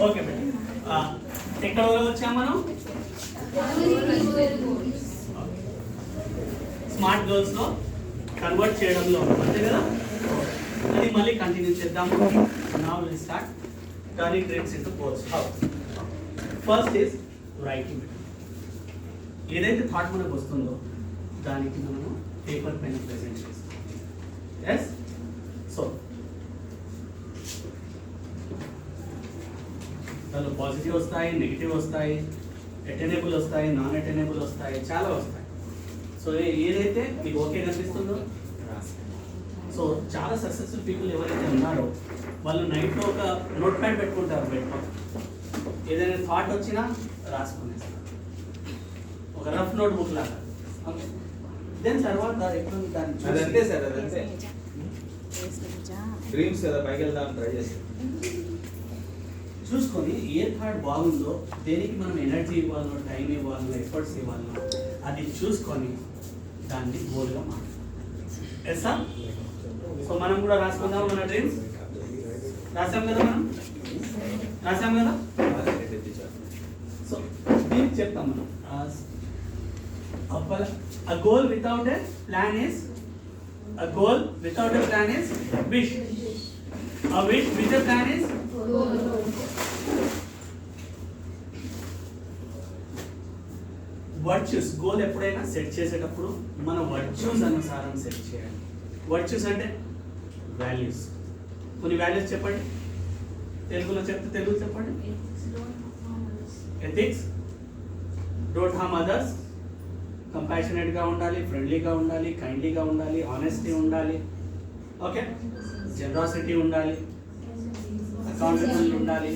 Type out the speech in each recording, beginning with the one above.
Okay madam, ఎక్కడ వచ్చాం మనం? స్మార్ట్ గర్ల్స్ లో కన్వర్ట్ చేయడంలో అంతే కదా. అది మళ్ళీ కంటిన్యూ చేద్దాం. Now will start turning dreams into goals. How? First is writing. ఏదైతే థాట్ మనకు వస్తుందో దానికి మనము పేపర్ పెన్ ప్రెజెంట్ చేస్తాం. ఎస్, సో దానిలో పాజిటివ్ వస్తాయి, నెగిటివ్ వస్తాయి, అటెనబుల్ వస్తాయి, నాన్ అటెనబుల్ వస్తాయి, చాలా వస్తాయి. సో ఏదైతే మీకు ఓకే కనిపిస్తుందో రాస్తాయి. సో చాలా సక్సెస్ఫుల్ పీపుల్ ఎవరైతే ఉన్నారో వాళ్ళు నైట్లో ఒక నోట్ ప్యాడ్ పెట్టుకుంటారు బెడ్లో. ఏదైనా థాట్ వచ్చినా రాసుకునేస్తారు, ఒక రఫ్ నోట్ బుక్ లాగా. ఓకే, దెన్ తర్వాత ఎప్పుడు దాన్ని అదంతే సార్, అదంతే డ్రీమ్స్ కదా, పైకి వెళ్దాం ట్రై చేస్తాం. చూసుకొని ఏ థాట్ బాగుందో, దేనికి మనం ఎనర్జీ ఇవ్వాలనో, టైం ఇవ్వాలనో, ఎఫర్ట్స్ ఇవ్వాలనో అది చూసుకొని దాన్ని గోల్గా మాట్లాడాలి. Yes sir? సో మనం కూడా రాసుకుందాం మన డ్రీమ్స్. రాసాం కదా, మనం రాసాం కదా. సో దీనికి చెప్తాం మనం, a goal without a plan is wish. A wish with a plan is virtues. Goal ఎప్పుడైనా సెట్ చేసేటప్పుడు మన వర్చ్యూస్ అనుసారం సెట్ చేయాలి. వర్చ్యూస్ అంటే వాల్యూస్. కొన్ని వాల్యూస్ చెప్పండి, తెలుగులో చెప్తే తెలుగు చెప్పండి. ఎథిక్స్, డోంట్ హార్మ్ అదర్స్, కంపాషనేట్గా ఉండాలి, ఫ్రెండ్లీగా ఉండాలి, కైండ్లీగా ఉండాలి, ఆనెస్టీ ఉండాలి, ఓకే, జనరాసిటీ ఉండాలి, అకౌంటబుల్ ఉండాలి,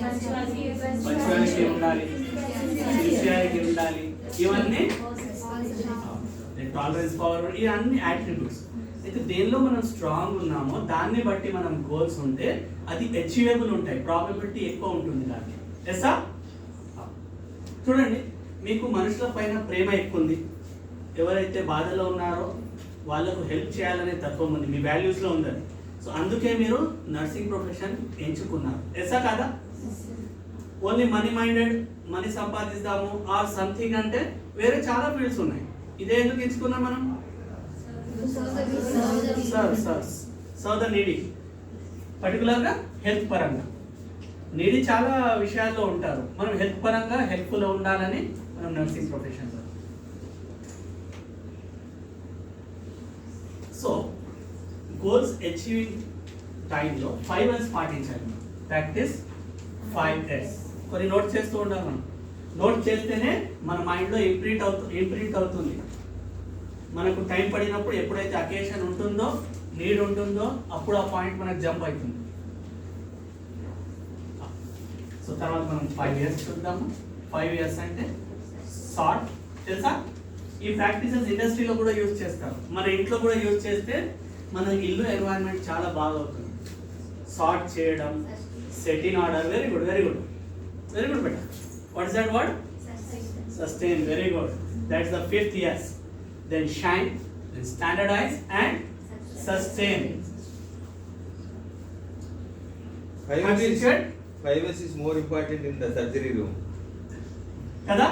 పంచువాలిటీ ఉండాలి, సిన్సియారిటీ ఉండాలి, ఇవన్నీ టాలరెన్స్, పవర్, ఇవన్నీ యాట్రిబ్యూట్స్. అయితే దేనిలో మనం స్ట్రాంగ్ ఉన్నామో దాన్ని బట్టి మనం గోల్స్ ఉంటే అది అచీవబుల్ ఉంటాయి, ప్రాబబిలిటీ ఎక్కువ ఉంటుంది దానికి. ఎస్సా? చూడండి, మీకు మనుషుల పైన ప్రేమ ఎక్కువ ఉంది, ఎవరైతే బాధలో ఉన్నారో వాళ్ళకు హెల్ప్ చేయాలనే తత్వం ఉంది, మీ వాల్యూస్లో ఉందని. సో అందుకే మీరు నర్సింగ్ ప్రొఫెషన్ ఎంచుకున్నారు. ఎస్సా కాదా? ఓన్లీ మనీ మైండెడ్, మనీ సంపాదిస్తాము ఆర్ సంథింగ్ అంటే వేరే చాలా ఫీల్డ్స్ ఉన్నాయి. ఇదే ఎందుకు ఎంచుకున్నాం మనం? సర్వ్ ద నీడీ, పర్టికులర్గా హెల్త్ పరంగా. నీడీ చాలా విషయాల్లో ఉంటారు, మనం హెల్త్ పరంగా హెల్ప్ఫుల్ ఉండాలని మనం నర్సింగ్ ప్రొఫెషన్లో. సో గోల్స్ అచీవింగ్ టైంలో 5 Rs పాటించాలి. Practice 5 Rs. కొన్ని నోట్ చేస్తూ ఉండాలి. మనం నోట్ చేస్తేనే మన మైండ్లో ఇంప్రింట్ అవుతుంది. మనకు టైం పడినప్పుడు ఎప్పుడైతే అకేషన్ ఉంటుందో, నీడ్ ఉంటుందో, అప్పుడు ఆ పాయింట్ మనకు జంప్ అవుతుంది. సో తర్వాత మనం 5 Years చూద్దాము. 5 Years అంటే సార్ట్, తెలుసా? ఈ ప్రాక్టీసెస్ ఇండస్ట్రీలో కూడా యూజ్ చేస్తారు, మన ఇంట్లో కూడా యూజ్ చేస్తే మన ఇల్లు ఎన్వైరన్మెంట్ చాలా బాగా అవుతుంది. సార్ట్ చేయడం, set in order. Very good, very good, very good better. What is that word? Sustain. Very good. That's the 5th yes. Then shine, then standardize and sustain. 5 Rs is more important in the surgery room. కదా?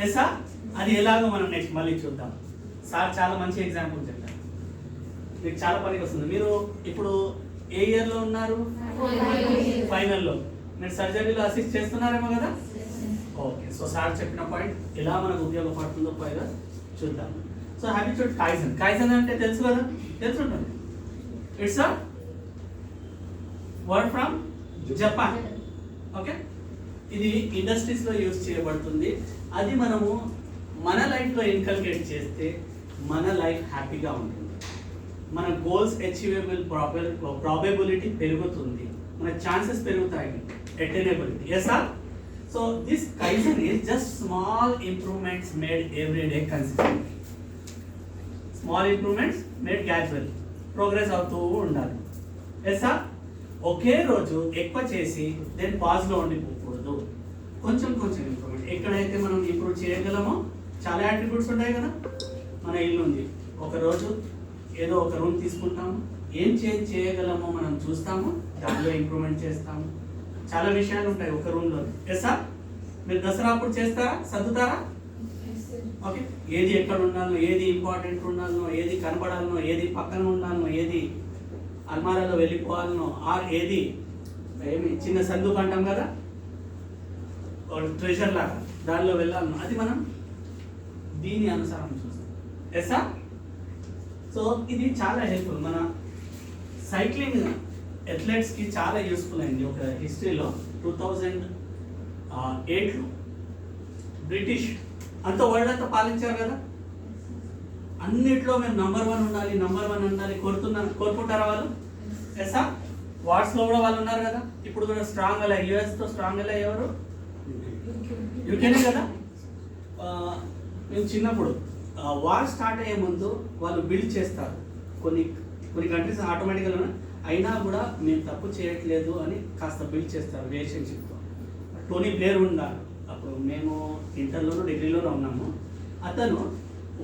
ఎస్సా? అది ఎలాగో మనం next మళ్ళీ చూద్దాం. Sir చాలా మంచి example చెప్పారు, మీకు చాలా పనికి వస్తుంది. మీరు ఇప్పుడు ఏ ఇయర్లో ఉన్నారు? ఫైనల్లో. మీరు సర్జరీలో అసిస్ట్ చేస్తున్నారేమో కదా? ఓకే. సో సార్ చెప్పిన పాయింట్ ఎలా మనకు ఉపయోగపడుతుందో పైగా చూద్దాం. So హ్యాబిట్యూడ్ kaizen. కైజన్ అంటే తెలుసు కదా, తెలుసుంటుంది. It's a word from Japan. Okay, ఇది ఇండస్ట్రీస్లో యూజ్ చేయబడుతుంది. అది మనము మన లైఫ్లో ఇన్కల్కేట్ చేస్తే మన లైఫ్ హ్యాపీగా ఉంటుంది, మన గోల్స్ అచీవబుల్ ప్రాబబిలిటీ పెరుగుతుంది, మన ఛాన్సెస్ పెరుగుతాయి, attainability. Yes sir? So this kaizen is just small improvements made every day consistent. Small improvements made gradually, progress అవుతూ ఉండాలి. Yes sir? ఒకే రోజు ఎక్కువ చేసి దెన్ పాజ్లో ఉండిపోకూడదు, కొంచెం కొంచెం ఇంప్రూవ్మెంట్. ఎక్కడైతే మనం ఇంప్రూవ్ చేయగలమో చాలా యాట్రిబ్యూట్స్ ఉంటాయి కదా. మన ఇల్లు ఉంది, ఒకరోజు ఏదో ఒక రూమ్ తీసుకుంటాము, ఏం చేంజ్ చేయగలమో మనం చూస్తాము, దానిలో ఇంప్రూవ్మెంట్ చేస్తాము. చాలా విషయాలు ఉంటాయి ఒక రూమ్లో. ఎస్ సార్, మీరు దసరా అప్పుడు చేస్తారా, సర్దుతారా? ఓకే, ఏది ఎక్కడ ఉండాలనో, ఏది ఇంపార్టెంట్ ఉండాలనో, ఏది కనబడాలనో, ఏది పక్కన ఉండాలనో, ఏది అల్మారాలో వెళ్ళిపోవాలనో, ఆర్ ఏది ఏమి చిన్న సందుకు అంటాం కదా, ట్రెజర్ లాగా దానిలో వెళ్ళాలనో, అది మనం దీని అనుసారం చూస్తాం. Yes sir. సో ఇది చాలా హెల్ప్ఫుల్. మన సైక్లింగ్ అథ్లెట్స్కి చాలా యూస్ఫుల్ అయింది. ఒక హిస్టరీలో 2008లో బ్రిటిష్ అంతా వరల్డ్ అంతా పాలించారు కదా, అన్నిట్లో మేము నంబర్ 1 ఉండాలి, నంబర్ 1 ఉండాలి కోరుకుంటారా వాళ్ళు? ఎస్ఆ వార్స్లో కూడా వాళ్ళు ఉన్నారు కదా. ఇప్పుడు కూడా స్ట్రాంగ్ అలా యుఎస్తో స్ట్రాంగ్ అలా ఎవరు? యూకేనే కదా. మేము చిన్నప్పుడు వార్ స్టార్ట్ అయ్యే ముందు వాళ్ళు బిల్డ్ చేస్తారు కొన్ని కంట్రీస్ ఆటోమేటిక్గా, అయినా కూడా మేము తప్పు చేయట్లేదు అని కాస్త బిల్డ్ చేస్తారు రిలేషన్షిప్తో. టోనీ బ్లేర్ ఉన్నారు అప్పుడు, మేము ఇంటర్లోనూ డిగ్రీలోనూ ఉన్నాము. అతను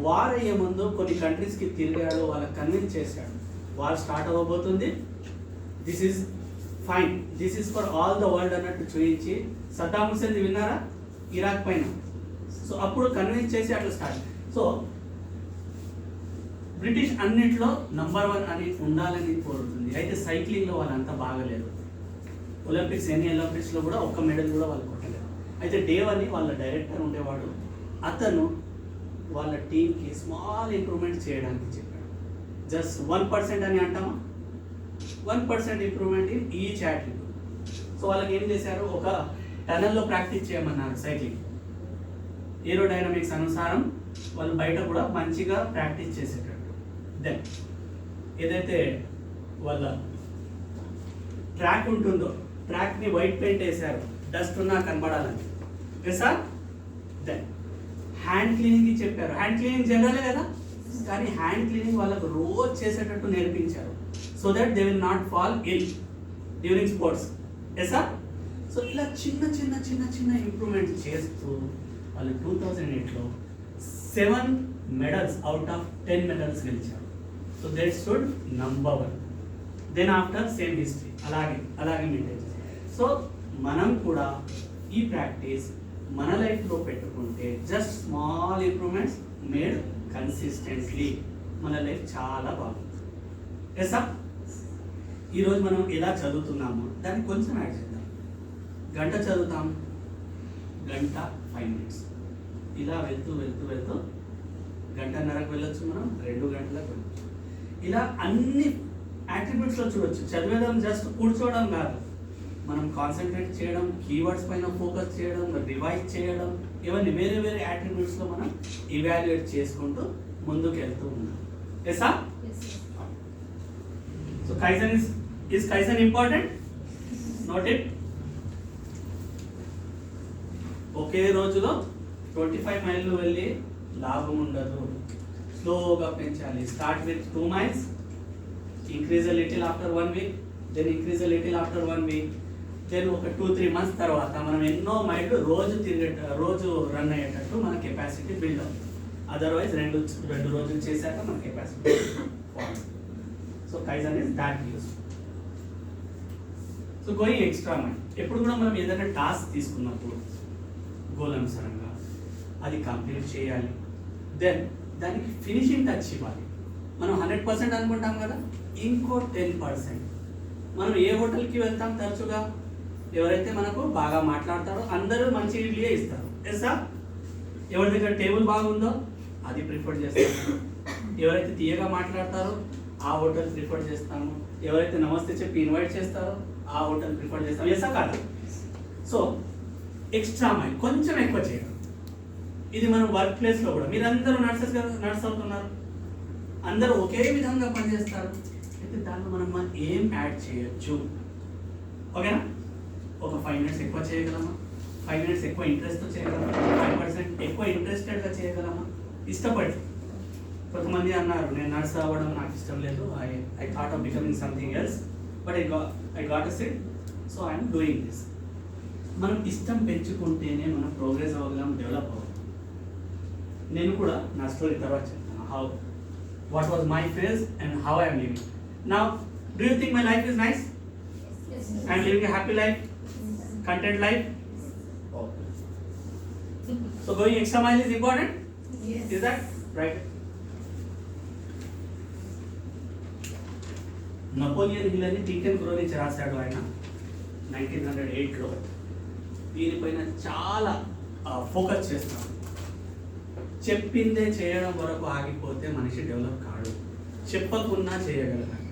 వార్ అయ్యే ముందు కొన్ని కంట్రీస్కి తిరిగాడు, వాళ్ళకి కన్విన్స్ చేశాడు వార్ స్టార్ట్ అవ్వబోతుంది, this is fine, this is for all the world అన్నట్టు చూపించి. సద్దాం హుస్సేన్ విన్నారా, ఇరాక్ పైన. సో అప్పుడు కన్విన్స్ చేసి అట్లా స్టార్ట్. సో బ్రిటిష్ అన్నిట్లో నంబర్ 1 అని ఉండాలని కోరుతుంది. అయితే సైక్లింగ్లో వాళ్ళంతా బాగలేదు. ఒలింపిక్స్లో కూడా ఒక్క మెడల్ కూడా వాళ్ళు కొట్టలేదు. అయితే డేవ్ అని వాళ్ళ డైరెక్టర్ ఉండేవాడు, అతను వాళ్ళ టీంకి స్మాల్ ఇంప్రూవ్మెంట్ చేయడానికి చెప్పాడు. జస్ట్ 1% అని అంటామా, 1% improvement in each attribute. So వాళ్ళకి ఏం చేశారు, ఒక టనల్లో ప్రాక్టీస్ చేయమన్నారు సైక్లింగ్. ఏరోడైనమిక్స్ అనుసారం వాళ్ళు బయట కూడా మంచిగా ప్రాక్టీస్ చేసేటట్టు. దెన్ ఏదైతే వాళ్ళ ట్రాక్ ఉంటుందో, ట్రాక్ని వైట్ పెయింట్ వేశారు డస్ట్ ఉన్నా కనబడాలని. సార్ దెన్ హ్యాండ్ క్లీనింగ్ చెప్పారు. హ్యాండ్ క్లీనింగ్ జనరలే కదా, కానీ హ్యాండ్ క్లీనింగ్ వాళ్ళకు రోజు చేసేటట్టు నేర్పించారు. So that they will not fall ill during sports. Sir. So ఇలా చిన్న చిన్న చిన్న చిన్న ఇంప్రూవ్మెంట్ చేస్తూ వాళ్ళు 2008లో 7 మెడల్స్ అవుట్ ఆఫ్ 10 మెడల్స్ గెలిచారు. So they stood number 1. Then after same history అలాగే మెయింటైన్ చేస్తారు. సో మనం కూడా ఈ ప్రాక్టీస్ మన లైఫ్లో పెట్టుకుంటే just small improvements made consistently మన లైఫ్ చాలా బాగుంటుంది. Yes sir. ఈరోజు మనం ఎలా చదువుతున్నామో దాన్ని కొంచెం యాడ్ చేద్దాం. గంట చదువుతాం, గంట 5 minutes, ఇలా వెళ్తూ గంటన్నరకు వెళ్ళొచ్చు, మనం 2 గంటలకు వెళ్ళొచ్చు. ఇలా అన్ని యాట్రిబ్యూట్స్లో చూడొచ్చు. చదివేయడం జస్ట్ కూర్చోవడం కాదు, మనం కాన్సన్ట్రేట్ చేయడం, కీవర్డ్స్ పైన ఫోకస్ చేయడం, రివైజ్ చేయడం, ఇవన్నీ వేరే వేరే యాట్రిబ్యూట్స్లో మనం ఇవాల్యుయేట్ చేసుకుంటూ ముందుకు వెళ్తూ ఉన్నాం. ఎస్ఆ. So kaizen is kaizen important? Note it. ఒకే రోజులో 25 మైళ్ళు వెళ్ళి లాభం ఉండదు, స్లోగా పెంచాలి. Start with 2 miles, increase little after 1 week, then increase little after 1 week, then ఒక 2-3 months తర్వాత మనం ఎన్నో మైళ్ళు రోజు రన్ అయ్యేటట్టు మన కెపాసిటీ బిల్డ్ అవుతుంది. అదర్వైజ్ రెండు రోజులు చేశాక మన capacity fall. So kaizen is that use. So going extra mile. ఎప్పుడు కూడా మనం ఏదైనా టాస్క్ తీసుకున్నప్పుడు గోల్ అనుసారంగా అది కంప్లీట్ చేయాలి. దెన్ దానికి ఫినిషింగ్ టచ్ ఇవ్వాలి. మనం 100% అనుకుంటాం కదా, ఇంకో 10%. మనం ఏ హోటల్కి వెళ్తాం తరచుగా, ఎవరైతే మనకు బాగా మాట్లాడతారో అందరూ మంచి ఇడ్లీయే ఇస్తారు. ఎస్సా. ఎవరి దగ్గర టేబుల్ బాగుందో అది ప్రిఫర్ చేస్తాము. ఎవరైతే తీయగా మాట్లాడతారో ఆ హోటల్ ప్రిఫర్ చేస్తాము. ఎవరైతే నమస్తే చెప్పి ఇన్వైట్ చేస్తారో ఆ హోటల్ ప్రిఫర్ చేస్తాము. ఎస్సా కాదు. సో ఎక్స్ట్రా మైల్ కొంచెం ఎక్కువ చేయడం. ఇది మనం వర్క్ ప్లేస్లో కూడా, మీరందరూ నర్స్ అవుతున్నారు, అందరూ ఒకే విధంగా పనిచేస్తారు. అయితే దాంట్లో మనం ఏం యాడ్ చేయొచ్చు? ఓకేనా? ఒక 5 minutes ఎక్కువ చేయగలమా? 5 minutes ఎక్కువ ఇంట్రెస్ట్తో చేయగలమా? 5% ఎక్కువ ఇంట్రెస్టెడ్గా చేయగలమా? ఇష్టపడి. కొంతమంది అన్నారు, నేను నర్స్ అవ్వడం నాకు ఇష్టం లేదు, I thought of becoming something else, but I got a SIT, so I'm doing this. మనం ఇష్టం పెంచుకుంటేనే మనం ప్రోగ్రెస్ అవ్వగలం, డెవలప్ అవ్వగలం. నేను కూడా నా స్టోరీ తర్వాత చెప్తాను. How what was my phase and how I am living. Now, do you think my life is nice? I am living a happy life, content life. So going extra mile is important. Yes. Is that right? Napoleon Hill అని think and గ్రోనిచ్ రాశాడు ఆయన 1908లో. దీనిపైన చాలా focus చేస్తాడు. చెప్పిందే చేయడం వరకు ఆగిపోతే మనిషి డెవలప్ కాడు. చెప్పకున్నా చేయగలగాలి.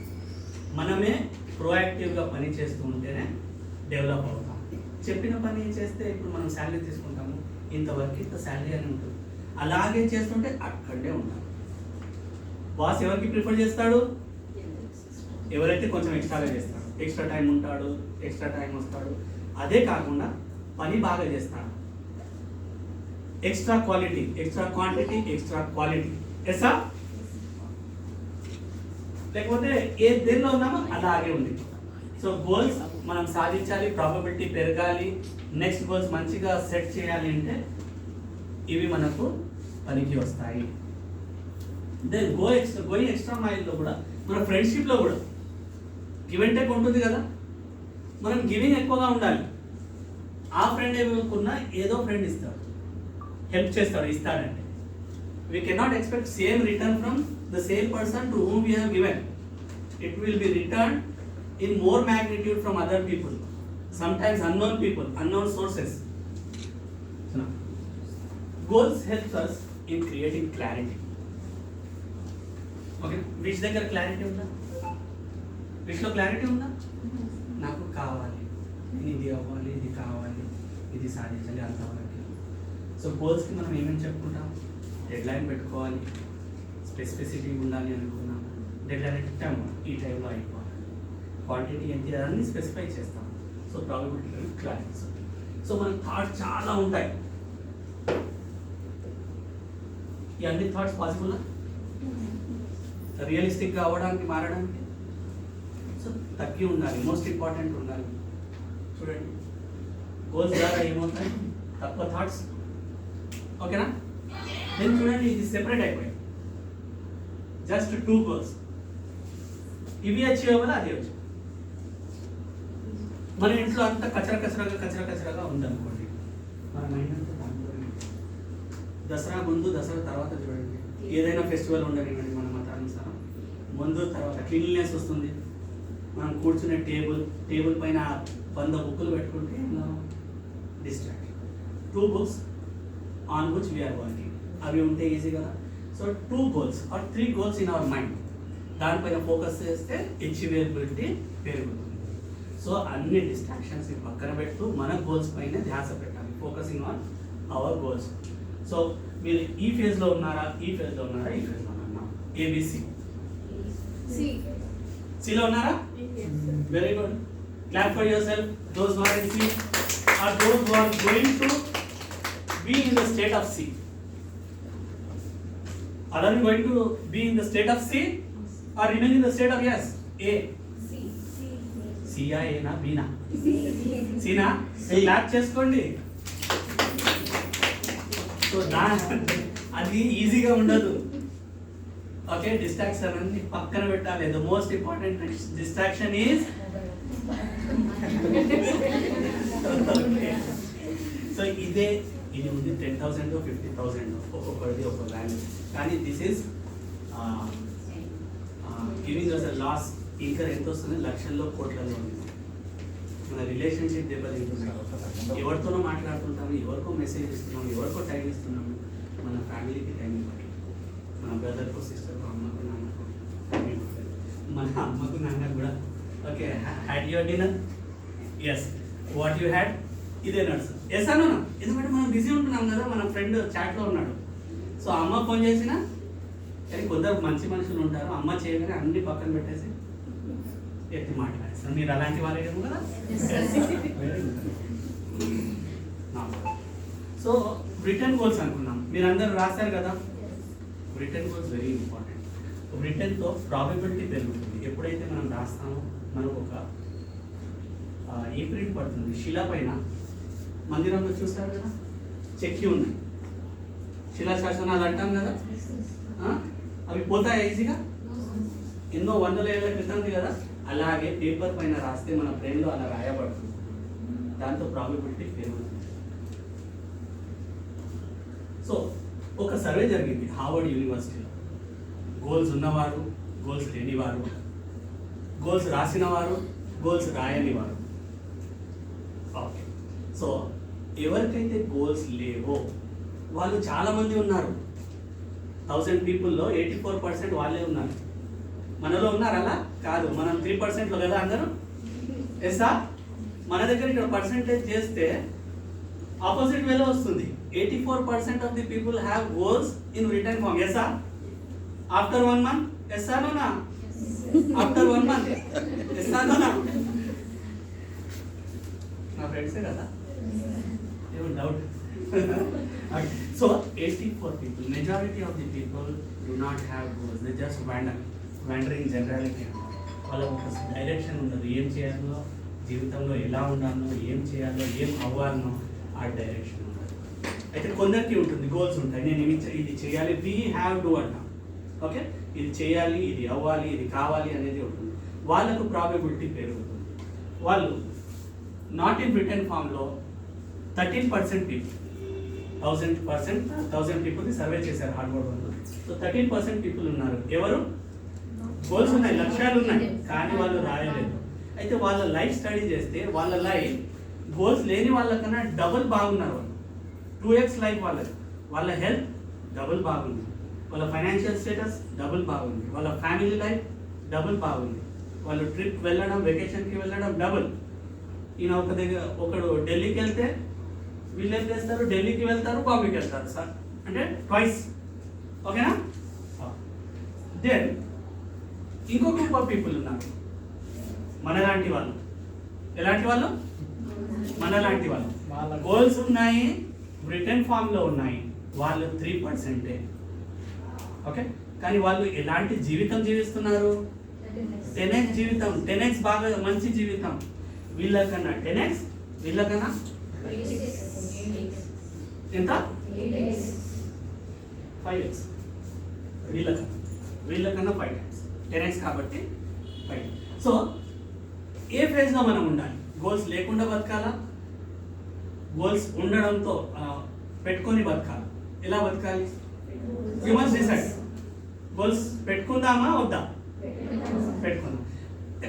మనమే ప్రోయాక్టివ్గా పని చేస్తూ ఉంటేనే డెవలప్ అవుతాం. చెప్పిన పని చేస్తే ఇప్పుడు మనం శాలరీ తీసుకుంటాము, ఇంతవరకు ఇంత శాలరీ అని ఉంటుంది. అలాగే చేస్తుంటే అక్కడే ఉంటాం. బాస్ ఎవరికి ప్రిఫర్ చేస్తాడు? ఎవరైతే కొంచెం ఎక్స్ట్రాగా చేస్తాడు, ఎక్స్ట్రా టైం ఉంటాడు, ఎక్స్ట్రా టైం వస్తాడు. అదే కాకుండా పని బాగా చేస్తాడు. Extra quality, extra quantity, extra quality. ఎస్సా? లేకపోతే ఏ దేనిలో ఉన్నామో అలాగే ఉంది. సో గోల్స్ మనం సాధించాలి, ప్రాబబిలిటీ పెరగాలి, నెక్స్ట్ గోల్స్ మంచిగా సెట్ చేయాలి అంటే ఇవి మనకు పనికి వస్తాయి. దెన్ గోయింగ్ ఎక్స్ట్రా మైల్లో కూడా మన ఫ్రెండ్షిప్లో కూడా గివ్ అండ్ టేక్ ఉంటుంది కదా. మనం గివింగ్ ఎక్కువగా ఉండాలి. ఆ ఫ్రెండ్ ఏమనుకున్నా ఏదో ఫ్రెండ్ ఇస్తాడు, హెల్ప్ చేస్తాడు, ఇస్తాడంటే we cannot expect same return from the same person to whom we have given. It will be return in more magnitude from other people, sometimes unknown people, unknown sources. So now, goals helps us in creating clarity. Okay, which దగ్గర clarity ఉందా? విష్లో clarity ఉందా? నాకు కావాలి, నేను ఇది అవ్వాలి, ఇది కావాలి, ఇది సాధించాలి, అంతవరకు. సో గోల్స్కి మనం ఏమేమి చెప్పుకుంటాం? డెడ్ లైన్ పెట్టుకోవాలి, స్పెసిఫిసిటీ ఉండాలి అనుకున్నాం. డెడ్ లైన్ పెట్టాము, ఈ టైంలో అయిపోవాలి. క్వాంటిటీ ఎంత అన్నీ స్పెసిఫై చేస్తాం. So probability clarity. సో మన థాట్స్ చాలా ఉంటాయి. ఈ అన్ని థాట్స్ పాసిబుల్ రియలిస్టిక్గా అవ్వడానికి, మారడానికి. సో తగ్గి ఉండాలి, మోస్ట్ ఇంపార్టెంట్ ఉండాలి. చూడండి, గోల్స్ ద్వారా ఏమవుతాయి? తక్కువ థాట్స్. ఓకేనా? నేను చూడండి, ఇది సెపరేట్ అయిపోయింది. Just 2 goals. ఇవి అచీవ్ అవ్వాలి, అది వచ్చి మన ఇంట్లో అంతా కచరగా ఉందనుకోండి, మన మైండ్ అంతా దాంట్లో. దసరా ముందు, దసరా తర్వాత చూడండి, ఏదైనా ఫెస్టివల్ ఉండనివ్వండి మన మతానుసారం, ముందు తర్వాత క్లీన్లీనెస్ వస్తుంది. మనం కూర్చునే టేబుల్ పైన 100 బుక్కులు పెట్టుకుంటే distraction. 2 books on which we're working, అవి ఉంటే ఈజీ కదా. So 2 goals or 3 goals in our mind, దానిపైన ఫోకస్ చేస్తే అచీవబిలిటీ పెరుగుతుంది. సో అన్ని డిస్ట్రాక్షన్స్ పక్కన పెడుతూ మన గోల్స్ పైన ధ్యాస పెట్టాలి, focusing on hour goals. So మీరు ఈ ఫేజ్లో ఉన్నారా, ఈ ఫేజ్లో ఉన్నారా, ఈ ఫేజ్లో ఉన్నారా? ABC సిలో ఉన్నారా? Very good. Clap for yourself. Those who are in C or those who are going to be in the state of C. Are you going to be in the state of C or remain in the state of yes? A. C A na B na? C na? Clap చేసుకోండి. So అది ఈజీగా ఉండదు. Okay, distraction అన్ని పక్కన పెట్టాలి. The most important distraction is so ఇది ఉంది 10,000 50,000 ఒక్కొక్కరిది ఒక్కొక్క వాల్యూ. కానీ this is giving us a loss. ఇంకా ఎంత వస్తుంది? లక్షల్లో కోట్లలో ఉంది. మన రిలేషన్షిప్ దెబ్బతింటుంది. ఎవరితోనో మాట్లాడుతుంటాము, ఎవరికో మెసేజ్ ఇస్తున్నాము, ఎవరికో టైం ఇస్తున్నాము, మన ఫ్యామిలీకి టైం ఇవ్వాలి. మన బ్రదర్కో సిస్టర్కో, అమ్మకు నాన్నకు టైం ఇవ్వాలి. మన అమ్మకు నాన్నకు కూడా. Okay, had your dinner? Yes. What you had? ఇదే నడుసు. ఎస్ అన్నా, ఎందుకంటే మనం బిజీ ఉంటున్నాం కదా. మన ఫ్రెండ్ చాట్లో ఉన్నాడు. సో అమ్మ ఫోన్ చేసినా, కానీ కొందరు మంచి మనుషులు ఉంటారు, అమ్మ చేయగానే అన్ని పక్కన పెట్టేసి ఎత్తి మాట్లాడేస్తాను. మీరు అలాంటి వాళ్ళేమో కదా. సో రిటర్న్ గోల్స్ అనుకున్నాం, మీరు అందరూ రాశారు కదా. Return goals very important. రిటర్న్తో ప్రాబబిలిటీ పెరుగుతుంది. ఎప్పుడైతే మనం రాస్తామో మనకు ఒక ఏ ప్రింట్ పడుతుంది. శిలా పైన మందిరంలో చూస్తారు కదా, చెక్కి ఉన్నాయి శిలా శాసనాలు అంటాం కదా. అవి పోతాయి ఈజీగా. ఎన్నో వందల ఏళ్ళ క్రితంది కదా. అలాగే పేపర్ పైన రాస్తే మన బ్రెయిన్లో అలా రాయబడుతుంది, దాంతో ప్రాబిలిటీ పెరుగుతుంది. సో ఒక సర్వే జరిగింది హార్వర్డ్ యూనివర్సిటీలో. గోల్స్ ఉన్నవారు, గోల్స్ లేనివారు, గోల్స్ రాసినవారు, గోల్స్ రాయనివారు. ఓకే, సో ఎవరికైతే గోల్స్ లేవో వాళ్ళు చాలామంది ఉన్నారు. 1000 పీపుల్లో 84% వాళ్ళే ఉన్నారు. మనలో ఉన్నారు అలా కాదు, మనం 3%లో కదా అందరూ. ఎస్ఆ మన దగ్గర ఇక్కడ పర్సెంటేజ్ చేస్తే ఆపోజిట్ వేలో వస్తుంది. 84% of the people have goals in return form. ఎస్ఆ ఆఫ్టర్ 1 month. ఎస్ఆ నోనా ఆఫ్టర్ 1 month. ఎస్ఆ నోనా నా ఫ్రెండ్సే కదా, ఏమో డౌట్. So 84 people, majority of the people do not have goals. They just wandering generality. వాళ్ళకు ఒక డైరెక్షన్ ఉండదు. ఏం చేయాలో, జీవితంలో ఎలా ఉండాలో, ఏం చేయాలో, ఏం అవ్వాలనో ఆ డైరెక్షన్ ఉండదు. అయితే కొందరికి ఉంటుంది, గోల్స్ ఉంటాయి. నేను ఇది చేయాలి, వీ హ్యావ్ టు అంటాం. ఓకే, ఇది చేయాలి, ఇది అవ్వాలి, ఇది కావాలి అనేది ఉంటుంది. వాళ్ళకు ప్రాబబిలిటీ పెరుగుతుంది. వాళ్ళు నాట్ ఇన్ రిటర్న్ ఫామ్లో 13% పీపుల్, 1000 పీపుల్ని సర్వే చేశారు హార్వర్డ్ వాళ్ళు. సో 13% పీపుల్ ఉన్నారు. ఎవరు గోల్స్ ఉన్నాయి, లక్ష్యాలు ఉన్నాయి, కానీ వాళ్ళు రాయలేదు. అయితే వాళ్ళ లైఫ్ స్టడీ చేస్తే వాళ్ళ లైఫ్ గోల్స్ లేని వాళ్ళకన్నా డబుల్ బాగున్నారు. వాళ్ళు 2x లైఫ్ వాళ్ళది. వాళ్ళ హెల్త్ డబుల్ బాగుంది, వాళ్ళ ఫైనాన్షియల్ స్టేటస్ డబుల్ బాగుంది, వాళ్ళ ఫ్యామిలీ లైఫ్ డబుల్ బాగుంది, వాళ్ళు ట్రిప్ వెళ్ళడం, వెకేషన్కి వెళ్ళడం డబుల్. ఈయన ఒకడు ఢిల్లీకి వెళ్తే వీళ్ళు ఏం చేస్తారు, ఢిల్లీకి వెళ్తారు, బాంబేకి వెళ్తారు సార్, అంటే ట్వైస్. ఓకేనా? దెన్ ఇంకో గ్రూప్ ఆఫ్ పీపుల్ ఉన్నారు, మనలాంటి వాళ్ళు. ఎలాంటి వాళ్ళు? మనలాంటి వాళ్ళు. గోల్స్ ఉన్నాయి, రిటర్న్ ఫామ్లో ఉన్నాయి, వాళ్ళు 3%. ఓకే, కానీ వాళ్ళు ఎలాంటి జీవితం జీవిస్తున్నారు? 10x జీవితం, 10x బాగా మంచి జీవితం. వీళ్ళకన్నా 10x, వీళ్ళకన్నా ఎంత? 5x. వీళ్ళకన్నా 5x, 10x కాబట్టి 5. సో ఏ ఫేజ్లో మనం ఉండాలి? గోల్స్ లేకుండా బతకాలా, గోల్స్ ఉండడంతో పెట్టుకొని బతకాలా? ఎలా బతకాలి? You must decide. గోల్స్ పెట్టుకుందామా వద్దా?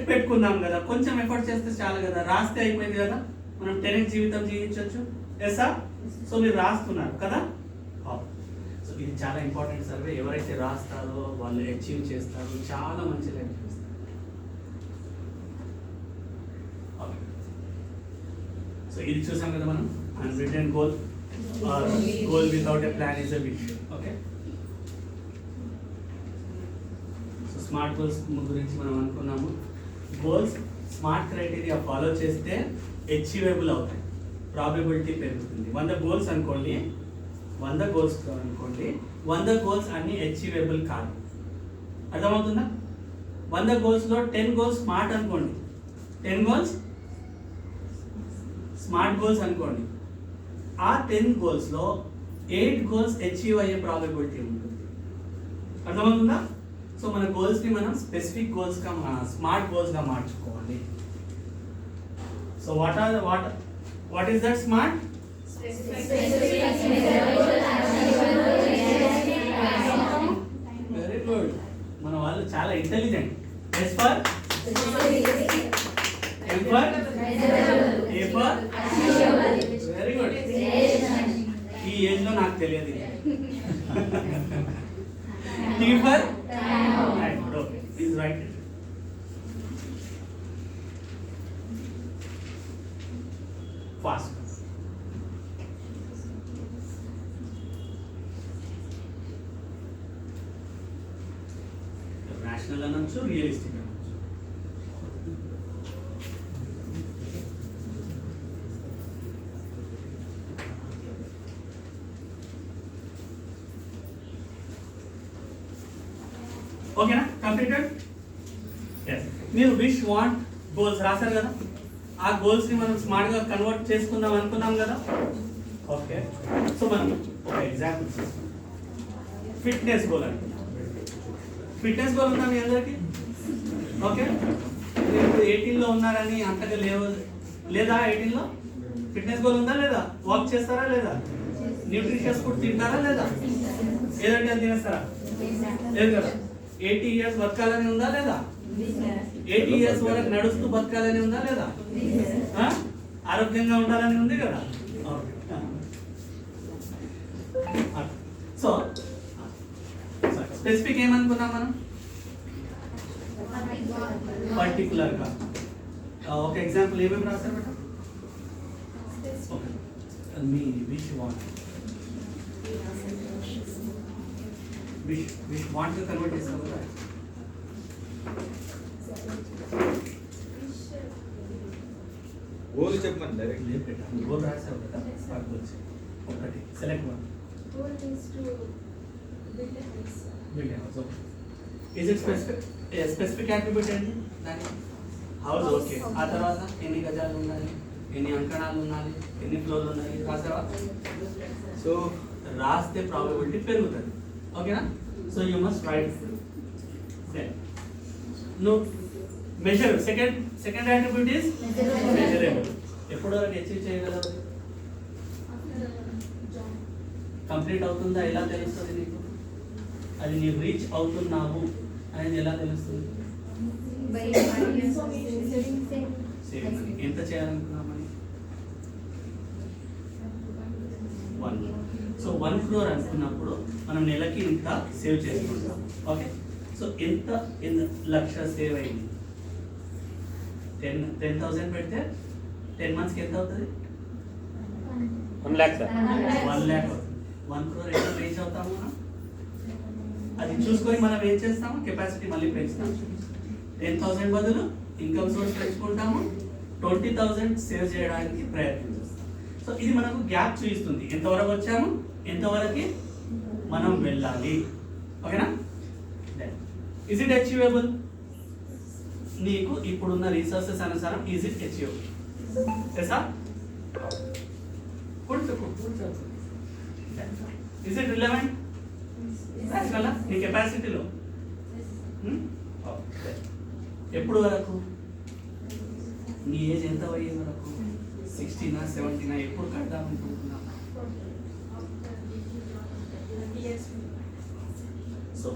పెట్టుకుందాం కదా, కొంచెం ఎఫర్ట్ చేస్తే చాలు కదా, రాస్తే అయిపోయింది కదా, మనం 10x జీవితం జీవించవచ్చు. ఎస్ఆ? సో మీరు రాస్తున్నారు కదా. సో ఇది చాలా ఇంపార్టెంట్ సర్వే. ఎవరైతే రాస్తారో వాళ్ళు అచీవ్ చేస్తారు, చాలా మంచి లైఫ్ చేస్తారు. సో ఇది చూసాం కదా మనం, unwritten goal or goal without a plan is a wish. Okay, so smart goals గురించి మనం అనుకున్నాము. గోల్స్ స్మార్ట్ క్రైటీరియా ఫాలో చేస్తే అచీవబుల్ అవుతాయి, ప్రాబబిలిటీ పెరుగుతుంది. 100 గోల్స్ అనుకోండి, 100 గోల్స్ అన్ని అచీవబుల్ కాదు. అర్థమవుతుందా? 100 గోల్స్లో 10 గోల్స్ స్మార్ట్ అనుకోండి, 10 గోల్స్ స్మార్ట్ గోల్స్ అనుకోండి. ఆ 10 గోల్స్లో 8 గోల్స్ అచీవ్ అయ్యే ప్రాబబిలిటీ ఉంటుంది. అర్థమవుతుందా? సో మన గోల్స్ని మనం స్పెసిఫిక్ గోల్స్గా, స్మార్ట్ గోల్స్గా మార్చుకోవాలి. So what is that smart? Very good. మన వాళ్ళు చాలా intelligent. S for M for A for. Very good. ఈ ఏజ్లో నాకు తెలియదు. T for okay, is right. Fast. Rational అనొచ్చు, రియలిస్టిక్ అనొచ్చు. ఓకేనా? కంప్లీటెడ్. మీరు విష్, వాంట్, గోల్స్ రాశారు కదా. ఆ గోల్స్ని మనం స్మార్ట్గా కన్వర్ట్ చేసుకుందాం అనుకున్నాం కదా. ఓకే, సో మనం ఒక ఎగ్జాంపుల్ తీసుకుందాం. ఫిట్నెస్ గోల్ అనుకున్నాం. ఫిట్నెస్ గోల్ ఉందా మీ అందరికి? ఓకే, మీరు ఇప్పుడు 18లో ఉన్నారని అంతగా లేదా 18లో ఫిట్నెస్ గోల్ ఉందా లేదా? వాక్ చేస్తారా లేదా? న్యూట్రిషియస్ ఫుడ్ తింటారా లేదా? ఏదంటే అది తినేస్తారా? లేదు కదా. 80 years బతకాలని ఉందా లేదా? 80 years వరకు నడుస్తూ బతకాలని ఉందా లేదా? ఆరోగ్యంగా ఉండాలని ఉంది కదా. సో స్పెసిఫిక్ ఏమనుకున్నాం మనం? పర్టికులర్ గా ఒక ఎగ్జాంపుల్ ఏమేమి రాస్తారు మేడం? మీ wish want wish want convert చేస్తాం కదా. గోల్ చెప్పండి డైరెక్ట్. లేదు పెట్టాను, గోల్ రాసావు కదా. ఒకటి select one. Build a house. Okay. Is it specific? Specific attribute ఏంటి దానికి? హౌస్. ఓకే, ఆ తర్వాత ఎన్ని గజాలు ఉండాలి, ఎన్ని అంకణాలు ఉండాలి, ఎన్ని ఫ్లోర్లు ఉండాలి రాసావా? సో రాస్తే ప్రాబబిలిటీ పెరుగుతుంది. ఓకేనా? So you must write. నువ్వు measure second attribute is measurable. ఎప్పుడు వరకు అచీవ్ చేయగలవు? కంప్లీట్ అవుతుందా ఎలా తెలుస్తుంది నీకు? అది నీవు రీచ్ అవుతున్నావు అనేది ఎలా తెలుస్తుంది? ఎంత చేయాలనుకున్నామని? 1. సో 1 crore అనుకున్నప్పుడు మనం నెలకి ఇంత సేవ్ చేసుకుంటాం. ఓకే, సో ఎంత లక్ష సేవ్ అయింది? 10,000 పెడితే 10 monthsకి ఎంత అవుతుంది? 1 lakh సార్. 1 lakh అవుతుంది. 1 crore ఎంత రీచ్ అవుతాము మనం? అది చూసుకొని మనం ఏం చేస్తాము? కెపాసిటీ మళ్ళీ పెంచుతాము. 10,000 బదులు ఇన్కమ్ సోర్స్ పెంచుకుంటాము. 20,000 సేవ్ చేయడానికి ప్రయత్నం చేస్తాం. సో ఇది మనకు గ్యాప్ చూపిస్తుంది, ఎంతవరకు వచ్చాము, ఎంతవరకు మనం వెళ్ళాలి. ఓకేనా? Is it achievable? నీకు ఇప్పుడున్న రీసోర్సెస్ అనుసారం ఈజ్ ఇట్ అచీవబుల్? ఎసా? Is it relevant? రాగలరా నీ కెపాసిటీలో? ఎప్పుడు వరకు? నీ ఏజ్ ఎంత అయ్యే వరకు? 60నా 70నా? ఎప్పుడు కడదాం అనుకుంటున్నా? సో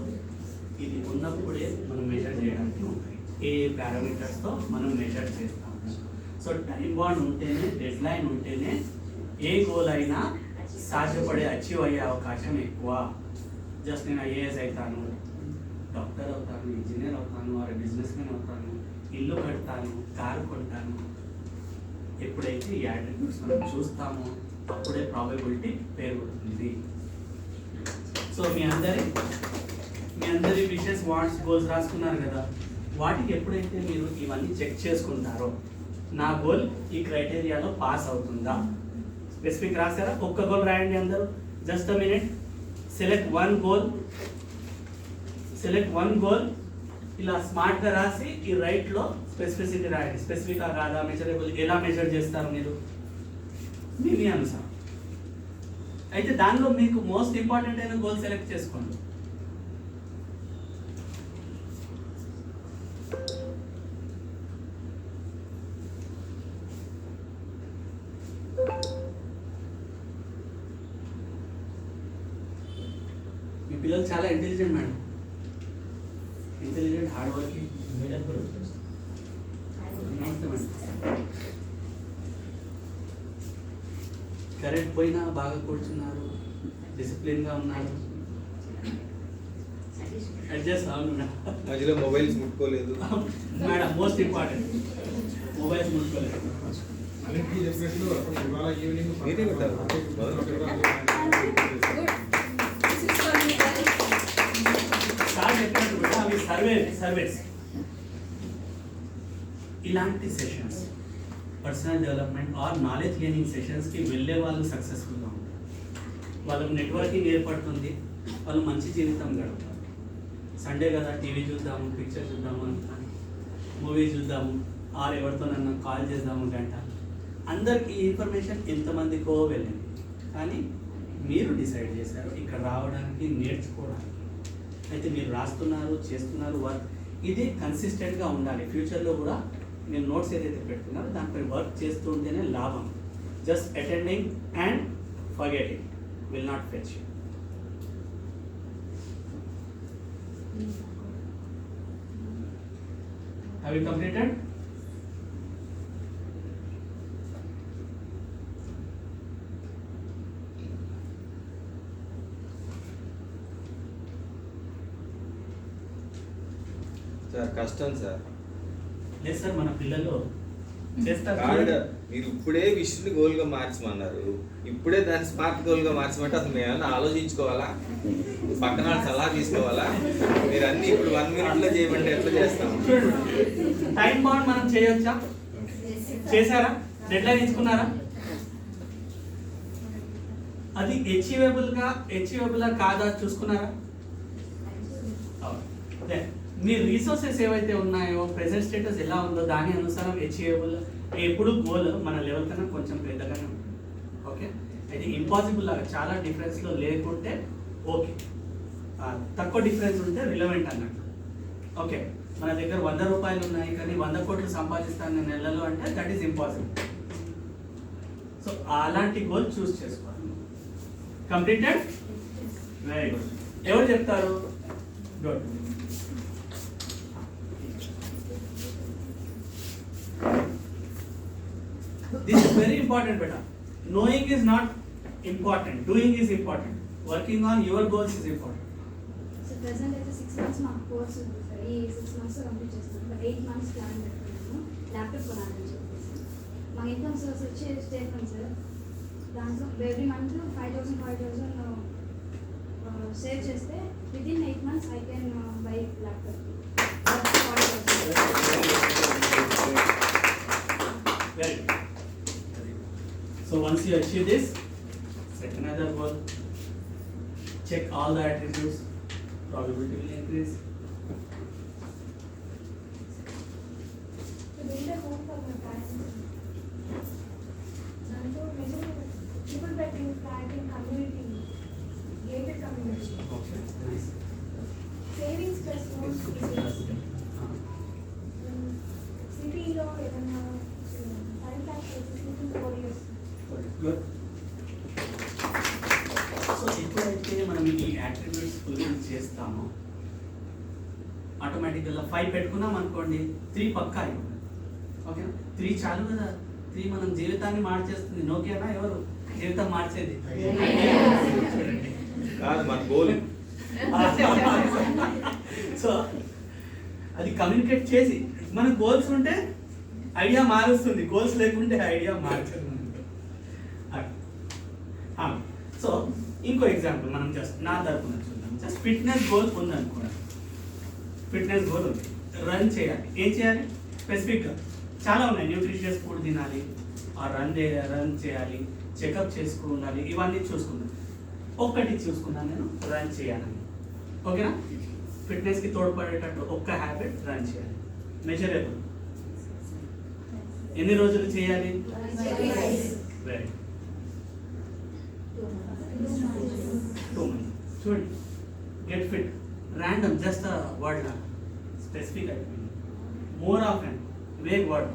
ఇది ఉన్నప్పుడే మనం మెజర్ చేయడానికి ఉంటాయి. ఏ పారామీటర్స్తో మనం మెజర్ చేస్తాం. సో టైం బాండ్ ఉంటేనే, డెడ్ లైన్ ఉంటేనే ఏ గోల్ అయినా సాధ్యపడే అచీవ్ అయ్యే అవకాశం ఎక్కువ. జస్ట్ నేను ఐఏఎస్ అవుతాను, డాక్టర్ అవుతాను, ఇంజనీర్ అవుతాను, ఆర్ బిజినెస్ మ్యాన్ అవుతాను, ఇల్లు కడతాను, కారు కొంటాను, ఎప్పుడైతే ఈ యాట్రిబ్యూట్స్ మనం చూస్తామో అప్పుడే ప్రాబబిలిటీ పెరుగుతుంది. సో మీ అందరి విషెస్, వాంట్స్, గోల్స్ రాసుకున్నారు కదా. వాటికి ఎప్పుడైతే మీరు ఇవన్నీ చెక్ చేసుకుంటారో, నా గోల్ ఈ క్రైటీరియాలో పాస్ అవుతుందా? స్పెసిఫిక్ రాసారా? ఒక్క గోల్ రాయండి అందరూ. Just a minute. Select one goal. ఇలా స్మార్ట్గా రాసి ఈ రైట్లో స్పెసిఫిసిటీ రాయండి. స్పెసిఫిక్గా కాదా, మెజరబుల్, ఎలా మెజర్ చేస్తారు మీరు మీ అనుసారం. అయితే దానిలో మీకు మోస్ట్ ఇంపార్టెంట్ అయిన గోల్ సెలెక్ట్ చేసుకోండి. మీ పిల్లలు చాలా intelligent madam. Intelligent, hard working. నమస్తే మేడం. కరెక్ట్ పోయినా బాగా కూర్చున్నారు, డిసిప్లిన్గా ఉన్నారు. అడ్జస్ట్ అవును మధ్యలో మొబైల్స్ ముట్టుకోలేదు మేడం. మోస్ట్ ఇంపార్టెంట్, మొబైల్స్ ముట్టుకోలేదు. మీరే పెట్టారు. సార్ చెప్పినట్టు అవి సర్వేస్. ఇలాంటి sessions, personal development or knowledge gaining సెషన్స్కి వెళ్ళే వాళ్ళు సక్సెస్ఫుల్గా ఉంటారు. వాళ్ళకు నెట్వర్కింగ్ ఏర్పడుతుంది, వాళ్ళు మంచి జీవితం గడుపుతారు. సండే కదా, టీవీ చూద్దాము, పిక్చర్ చూద్దాము అనుకుంటాను, మూవీ చూద్దాము, ఆర్ ఎవరితో నన్ను కాల్ చేద్దాము గంట. అందరికి ఈ ఇన్ఫర్మేషన్ ఎంతమందికో వెళ్ళింది, కానీ మీరు డిసైడ్ చేశారు ఇక్కడ రావడానికి, నేర్చుకోవడానికి. అయితే మీరు రాస్తున్నారు, చేస్తున్నారు వర్క్, ఇది కన్సిస్టెంట్గా ఉండాలి. ఫ్యూచర్లో కూడా మీరు నోట్స్ ఏదైతే పెడుతున్నారో దానిపై వర్క్ చేస్తూ ఉంటేనే లాభం. Just attending and forgetting will not fetch you. Have you completed? Sir కష్టం సార్. లేదు సార్, మన పిల్లలు చేస్తారు. కాదు, మీరు ఇప్పుడే విష్ణుని గోల్ గా మార్చమన్నారు, ఇప్పుడే దాన్ని స్మార్ట్ గోల్ గా మార్చమంటే అసలు మేము ఏమన్నా ఆలోచించుకోవాలా, పక్కన వాళ్ళు సలహా తీసుకోవాలా? మీరు అన్ని ఇప్పుడు 1 minute లో చేయమంటే ఎట్లా చేస్తాం? టైం బౌండ్ మనం చేయొచ్చా? చేశారా? డెడ్ లైన్ ఇచ్చుకున్నారా? అది అచీవబుల్ కాదా చూసుకున్నారా? ఓకే. మీ రీసోర్సెస్ ఏవైతే ఉన్నాయో, ప్రెసెంట్ స్టేటస్ ఎలా ఉందో దాని అనుసారం అచీవబుల్. ఎప్పుడు గోల్ మన లెవెల్ కన్నా కొంచెం పెద్దగానే ఉంటుంది. ఓకే, అయితే ఇంపాసిబుల్ లాగా చాలా డిఫరెన్స్లో లేకుంటే ఓకే, తక్కువ డిఫరెన్స్ ఉంటే రిలవెంట్ అన్నట్టు. ఓకే, మన దగ్గర 100 రూపాయలు ఉన్నాయి కానీ 100 కోట్లు సంపాదిస్తాను నేను నెలలో అంటే దట్ ఈస్ ఇంపాసిబుల్. సో అలాంటి గోల్ చూస్ చేసుకోవాలి. కంప్లీటెడ్? Very good. ఎవరు చెప్తారు? Good. This is very important, beta. Knowing is not important, doing is important. Working on your goals is important. So present అయితే 6 months మాకు కోర్స్ ఉంది sir. ఈ 6 months complete చేస్తాను. But 8 months plan పెట్టుకున్నాను laptop కొనాలని చెప్పేసి. మా ఇన్కమ్ సోర్స్ వచ్చి స్టేట్మెంట్ సార్. దాంట్లో ఎవ్రీ మంత్ 5,000 సేవ్ చేస్తే within 8 months I can buy laptop. Very good. So once you achieve this, set another goal. Check all the attributes. Probability will increase. To build a home for my parents. దాంట్లో people betting flat in community, gated community. Okay, nice. Savings plus loans. సిటీలో ఏదైనా 5 lakhs within 4 years. Good. So ఎప్పుడైతే మనం ఈ attributes fulfil చేస్తామో ఆటోమేటిక్గా 5 పెట్టుకున్నాం అనుకోండి, 3 పక్కా అయిపోతుంది. ఓకే, 3 చాలు కదా. 3 మనం జీవితాన్ని మార్చేస్తుంది. నోకియానా ఎవరు జీవితం మార్చేది? కాదు, మన గోల్. సో అది కమ్యూనికేట్ చేసి మన గోల్స్ ఉంటే ఐడియా మారుస్తుంది, గోల్స్ లేకుంటే ఐడియా మార్చదు. సో ఇంకో ఎగ్జాంపుల్ మనం జస్ట్ నా తరపున చూద్దాం. జస్ట్ ఫిట్నెస్ గోల్ ఉందనుకోండి. ఫిట్నెస్ గోల్ ఉంది, రన్ చేయాలి. ఏం చేయాలి? స్పెసిఫిక్గా చాలా ఉన్నాయి. న్యూట్రిషియస్ ఫుడ్ తినాలి, రన్ చేయాలి, చెకప్ చేసుకోవాలి, ఇవన్నీ చూసుకుందాం. ఒక్కటి చూసుకున్నాను నేను, రన్ చేయాలని. ఓకేనా? ఫిట్నెస్కి తోడ్పడేటట్టు ఒక్క హ్యాబిట్, రన్ చేయాలి. మెజరబుల్. ఎన్ని రోజులు చేయాలి? Very 2 months. చూడండి, get fit. Random, just word లాగా స్పెసిఫిక్ అయిపోయింది. More of and vague word.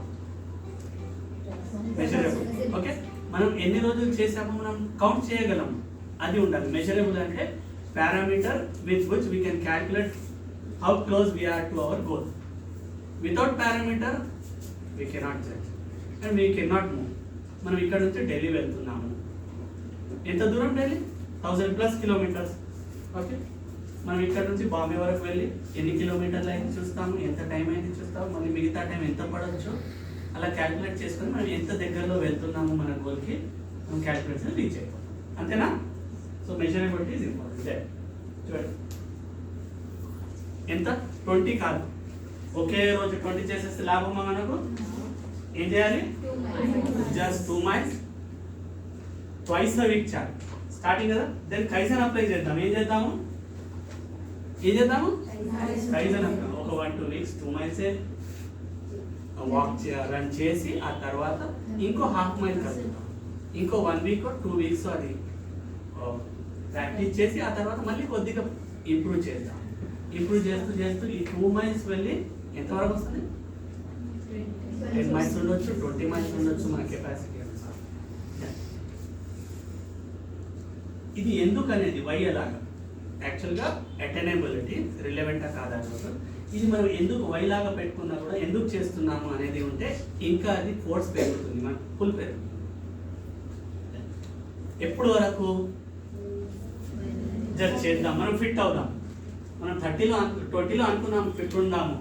Measurable. Okay, మనం ఎన్ని రోజులు చేసామో మనం కౌంట్ చేయగలం, అది ఉండాలి. మెజరబుల్ అంటే parameter with which we can calculate how close we're to our goal. Without parameter we cannot judge and we cannot move. మనం ఇక్కడ నుంచి ఢిల్లీ వెళ్తున్నాము. ఎంత దూరం ఢిల్లీ? 1000+ కిలోమీటర్స్. ఓకే, మనం ఇక్కడ నుంచి బాంబే వరకు వెళ్ళి ఎన్ని కిలోమీటర్లు అయింది చూస్తాము, ఎంత టైం అయింది చూస్తాము, మళ్ళీ మిగతా టైం ఎంత పడవచ్చు, అలా క్యాల్కులేట్ చేసుకొని మనం ఎంత దగ్గరలో వెళ్తున్నాము మన గోల్కి మనం క్యాల్కులేషన్ రీచ్ అయిపోతాం. అంతేనా? So measurability is important. చూడండి, ఎంత? 20 కాదు, ఒకే రోజు 20 చేసేస్తే లాభమా మనకు? ఏం చేయాలి? Just 2 miles, twice a week చాలు. స్టార్టింగ్ కదా, దెన్ కైజన్ అప్లై చేద్దాం. ఏం చేద్దాము? కైజన్ ఒక 1-2 weeks 2 miles వాక్ రన్ చేసి ఆ తర్వాత ఇంకో 1/2 mile కలుగుతాం. ఇంకో 1 week 2 weeks అది ప్రాక్టీస్ చేసి ఆ తర్వాత మళ్ళీ కొద్దిగా ఇంప్రూవ్ చేద్దాం. ఇప్పుడు చేస్తూ చేస్తూ ఈ 2 మైల్స్ వెళ్ళి ఎంతవరకు వస్తుంది? 10 మైల్స్ ఉండొచ్చు, 20 మైల్స్ ఉండొచ్చు మన కెపాసిటీ. ఇది ఎందుకు అనేది వై అలాగా యాక్చువల్గా అటైనబిలిటీ రిలవెంటా కాదా కూడా ఇది మనం ఎందుకు వై లాగా పెట్టుకున్నా కూడా ఎందుకు చేస్తున్నాము అనేది ఉంటే ఇంకా అది ఫోర్స్ పెరుగుతుంది, మన ఫుల్ పెరుగుతుంది. ఎప్పుడు వరకు జస్ట్ చేద్దాం, మనం ఫిట్ అవుదాం. మనం 20లో అనుకున్నాం ఫిట్ ఉందాము,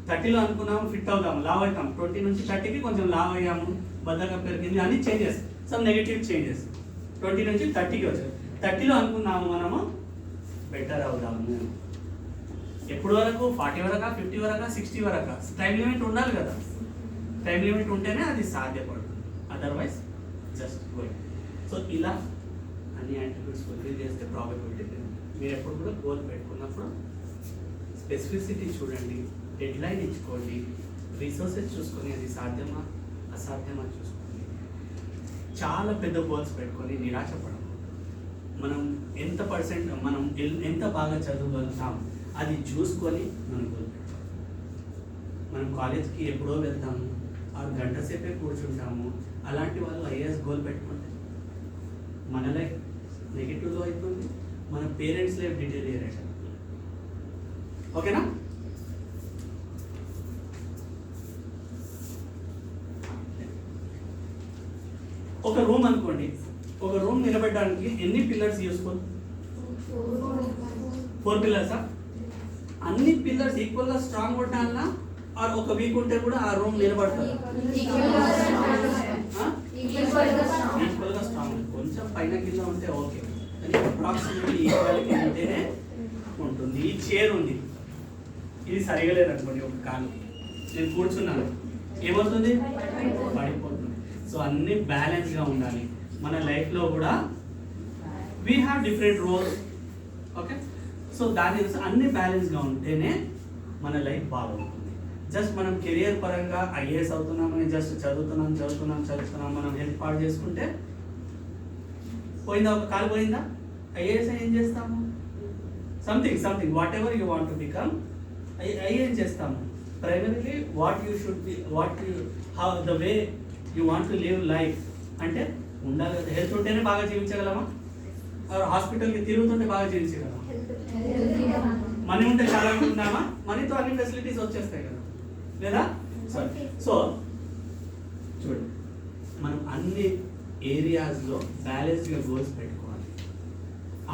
30లో అనుకున్నాము ఫిట్ అవుదాము, లావ్ అవుతాం. 20 నుంచి 30కి కొంచెం లావ్ అయ్యాము, బద్దగా పెరిగింది అని చేంజెస్, సమ్ నెగిటివ్ చేంజెస్. 20 నుంచి 30కి వచ్చాయి. 30లో అనుకున్నాము మనము బెటర్ అవుదాము. ఎప్పుడు వరకు? 40 వరకా, 50 వరకా, 60 వరకా? టైం లిమిట్ ఉండాలి కదా. టైం లిమిట్ ఉంటేనే అది సాధ్యపడుతుంది, అదర్వైజ్ జస్ట్ గోయింగ్. సో ఇలా అన్ని యాట్రిబ్యూట్స్ ఫుల్ఫిల్ చేస్తే ప్రాబబిలిటీ. మీరు ఎప్పుడు కూడా గోల్ పెట్టుకున్నప్పుడు స్పెసిఫిసిటీ చూడండి, డెడ్ లైన్ ఇచ్చుకోండి, రిసోర్సెస్ చూసుకొని అది సాధ్యమా అసాధ్యమా చూసుకోండి. చాలా పెద్ద గోల్స్ పెట్టుకొని నిరాశపడము. మనం ఎంత పర్సెంట్, మనం ఎంత బాగా చదవగలుగుతాం అది చూసుకొని మనం గోల్ పెట్టుకోవాలి. మనం కాలేజ్కి ఎప్పుడో వెళ్తాము, 6 గంట సేపే కూర్చుంటాము. అలాంటి వాళ్ళు ఐఏఎస్ గోల్ పెట్టుకుంటే మన లైఫ్ నెగిటివ్లో అవుతుంది, మన పేరెంట్స్ లైఫ్ డిటేరియరేట్ అవుతుంది. ఓకేనా? ఒక రూమ్ అనుకోండి, ఒక రూమ్ నిలబెట్టడానికి ఎన్ని పిల్లర్స్ యూస్ఫుల్? 4 పిల్లర్సా? అన్ని పిల్లర్స్ ఈక్వల్గా స్ట్రాంగ్ ఉండాలన్నా ఆర్ ఒక వీక్ ఉంటే కూడా ఆ రూమ్ నిలబడుతుంది? ఈక్వల్గా స్ట్రాంగ్. కొంచెం పైన కింద ఉంటే ఓకే, కానీ అప్రాక్సిమేట్లీ ఈక్వాలిటీ ఉంటేనే ఉంటుంది. ఈ చైర్ ఉంది, ఇది సరిగా లేదనుకోండి, ఒక కాలు నేను కూర్చున్నాను, ఏమవుతుంది? పడిపోతుంది. సో అన్ని బ్యాలెన్స్గా ఉండాలి. మన లైఫ్లో కూడా we have different roles. Okay, so దాని అన్ని బ్యాలెన్స్గా ఉంటేనే మన లైఫ్ బాగుంటుంది. జస్ట్ మనం కెరియర్ పరంగా ఐఏఎస్ అవుతున్నామని జస్ట్ చదువుతున్నాం మనం హెల్త్ పాడు చేసుకుంటే పోయిందా? ఒక కాలు పోయిందా? ఐఏఎస్ ఏం చేస్తాము? Something whatever you want to become IAS చేస్తాము. Primarily what you should be, how the way you want to live life అంటే ఉండాలి కదా. హెల్త్ ఉంటేనే బాగా జీవించగలమా? హాస్పిటల్కి తిరుగుతుంటే బాగా జీవించగలమా? మనీ ఉంటే చాలా ఉంటున్నామా? మనీతో అన్ని ఫెసిలిటీస్ వచ్చేస్తాయి కదా, లేదా? సో చూడండి, మనం అన్ని ఏరియాస్లో బ్యాలెన్స్గా గోల్స్ పెట్టుకోవాలి.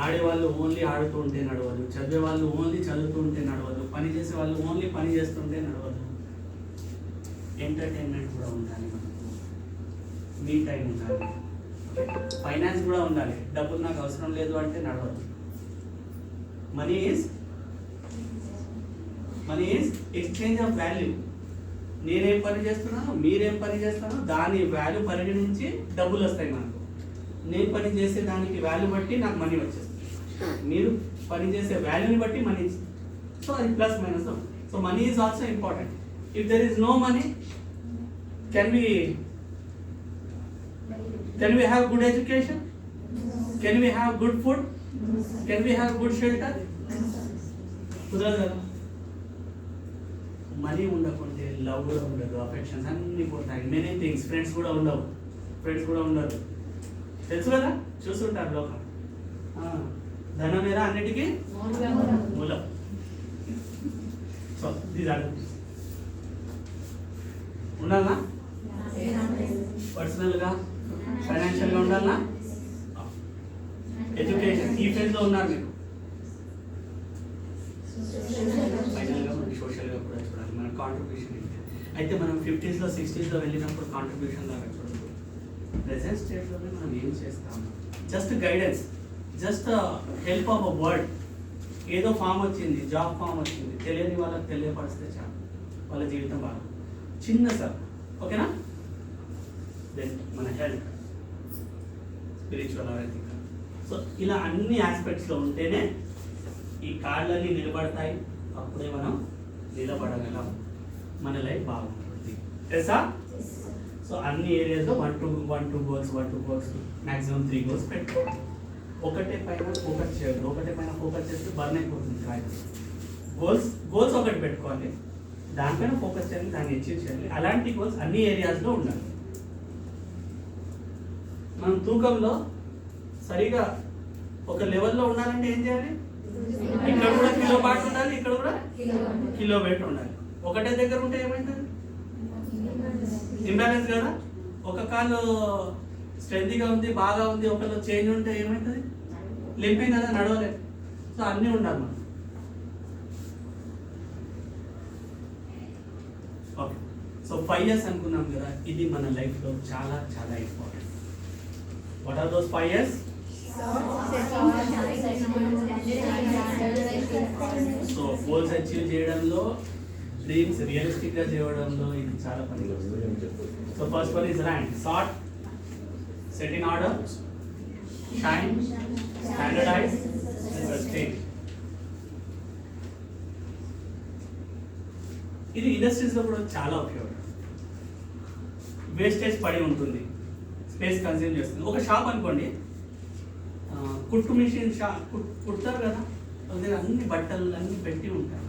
ఆడేవాళ్ళు ఓన్లీ ఆడుతూ ఉంటే నడవదు, చదివే వాళ్ళు ఓన్లీ చదువుతూ ఉంటే నడవదు, పని చేసే వాళ్ళు ఓన్లీ పని చేస్తుంటే నడవదు. ఎంటర్టైన్మెంట్ కూడా ఉండాలి, మనకు మీ టైం ఉండాలి, ఫైనాన్స్ కూడా ఉండాలి. డబ్బులు నాకు అవసరం లేదు అంటే నడవదు. Money is exchange of value. నేనేం పని చేస్తున్నాను, మీరేం పని చేస్తానో దాని వాల్యూ పరిగణించి డబ్బులు వస్తాయి మనకు. నేను పని చేసే దానికి వాల్యూ బట్టి నాకు మనీ వచ్చేస్తుంది, మీరు పని చేసే వాల్యూని బట్టి మనీ. సో అది plus minus. So money is also important. If there is no money, can we have good education? Can we have good food? Can we have good shelter? కుదరదు కదా. మనీ ఉండకుంటే లవ్ కూడా ఉండదు, affections అన్నీ పోతాయి, many things. Friends కూడా ఉండరు, తెలుసు కదా, చూస్తుంటారు లోకం. ధనమేరా అన్నిటికీ మూలం. సో దీస్ ఆర్ ఉండాలనా? పర్సనల్గా ఫైనాన్షియల్గా ఉండాలనా? ఎడ్యుకేషన్ ఈ ఫేజ్లో ఉన్నారు మీరు. ఫైనల్గా మనకి సోషల్గా కూడా చూడాలి, మన కాంట్రిబ్యూషన్ ఏంటి. అయితే మనం 50s, 60s వెళ్ళినప్పుడు కాంట్రిబ్యూషన్ లాగా చూడదు. ప్రెసెంట్ స్టేట్లోనే మనం ఏం చేస్తాము? Just guidance, just help of a word. ఏదో ఫామ్ వచ్చింది, జాబ్ ఫామ్ వచ్చింది, తెలియని వాళ్ళకి తెలియపరిస్తే చాలు, వాళ్ళ జీవితం బాగా చిన్న సార్. ఓకేనా? దెన్ మన health, spiritual or ethical. So ఇలా అన్ని ఆస్పెక్ట్స్లో ఉంటేనే ఈ కార్డులన్నీ నిలబడతాయి, అప్పుడే మనం నిలబడగలం, మన లైఫ్ బాగుంటుంది. తెలుసా? సో అన్ని ఏరియాస్లో 1-2 గోల్స్, మ్యాక్సిమం 3 గోల్స్ పెట్టుకోవాలి. ఒకటే పైన ఫోకస్ చేయదు, ఒకటే పైన ఫోకస్ చేస్తే బర్న్ అయిపోతుంది కాయ. గోల్స్ ఒకటి పెట్టుకోవాలి, దానిపైన ఫోకస్ చేయాలి, దాన్ని అచీవ్ చేయాలి. అలాంటి గోల్స్ అన్ని ఏరియాస్లో ఉండాలి. మనం తూకంలో సరిగా ఒక లెవెల్లో ఉండాలంటే ఏం చేయాలి? ఇక్కడ కూడా కిలో పాటు ఉండాలి, ఇక్కడ కూడా కిలో వెయిట్ ఉండాలి. ఒకటే దగ్గర ఉంటే ఏమైతుంది? ఇంబ్యాలెన్స్ కదా. ఒక కాలు స్ట్రెంత్గా ఉంది, బాగా ఉంది, ఒకళ్ళు చేంజ్ ఉంటే ఏమవుతుంది? లింపింగ్ కదా, నడవలేదు. సో అన్నీ ఉండాలి మనం. ఓకే, సో 5 years అనుకున్నాం కదా, ఇది మన లైఫ్లో చాలా చాలా important. What are those 5 years? So goals achieve చేయడంలో, డ్రీమ్స్ రియలిస్టిక్ గా చేయడంలో ఇది చాలా పని వస్తుంది. So first one is rank, sort, set in order, shine, standardize and sustain. ఇది ఇండస్ట్రీస్ లో కూడా చాలా ఉపయోగం. వేస్టేజ్ పడి ఉంటుంది, స్పేస్ కన్స్యూమ్ చేస్తుంది. ఒక షాప్ అనుకోండి, కుట్టు మిషన్ కుడతారు కదా, దగ్గర అన్ని బట్టలు అన్నీ పెట్టి ఉంటాయి,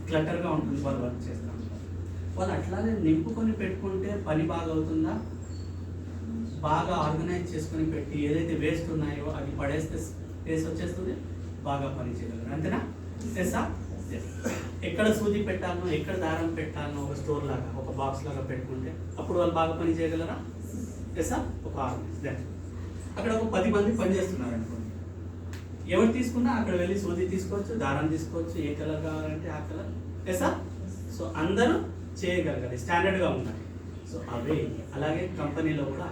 క్లటర్గా ఉంటుంది, వాళ్ళు వర్క్ చేస్తాం. వాళ్ళు అట్లానే నింపుకొని పెట్టుకుంటే పని బాగా అవుతుందా? బాగా ఆర్గనైజ్ చేసుకొని పెట్టి ఏదైతే వేస్ట్ ఉన్నాయో అది పడేస్తే స్పేస్ వచ్చేస్తుంది, బాగా పని చేయగలరు. అంతేనా? ఎస్సా? ఎక్కడ సూది పెట్టాలనో, ఎక్కడ దారం పెట్టాలనో ఒక స్టోర్ లాగా, ఒక బాక్స్ లాగా పెట్టుకుంటే అప్పుడు వాళ్ళు బాగా పని చేయగలరా? ఎస్సా? ఒక ఆర్గనైజ్. అక్కడ ఒక 10 మంది పని చేస్తున్నారు అనుకోండి, ఎవరు తీసుకున్నా అక్కడ వెళ్ళి సూది తీసుకోవచ్చు, దారం తీసుకోవచ్చు, ఏ కలర్ కావాలంటే ఆ కలర్. ఎసా? సో అందరూ చేయగలగాలి, స్టాండర్డ్గా ఉండాలి. సో అవే అలాగే కంపెనీలో కూడా.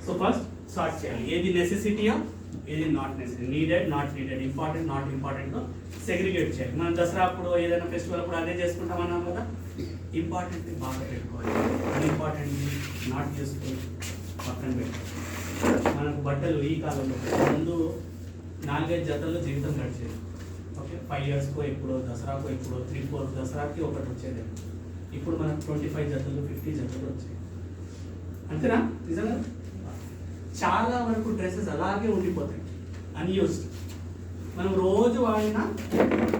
సో ఫస్ట్ సార్ట్ చేయాలి, ఏది నెసెసిటీయా, ఏది not necessity, needed, not needed, important, not important segregate చేయాలి. మనం దసరా అప్పుడు ఏదైనా ఫెస్టివల్ అప్పుడు అదే చేసుకుంటాం అన్నాం కదా, ఇంపార్టెంట్ని బాగా పెట్టుకోవాలి, అన్ఇంపార్టెంట్ని నాట్ చేసుకొని పక్కన పెట్టుకోవాలి. మనకు బట్టలు ఈ కాలంలో ముందు 4-5 జతల్లో జీవితం గడిచేది. ఓకే, 5 yearsకో ఎప్పుడో, దసరాకో ఎప్పుడో, 3-4 దసరాకి ఒకటి వచ్చేది. ఇప్పుడు మనకు 25 జతలు, 50 జతలు వచ్చాయి. అంతేనా? నిజంగా చాలా వరకు డ్రెస్సెస్ అలాగే ఉండిపోతాయి, అన్యూస్డ్. మనం రోజు వాడిన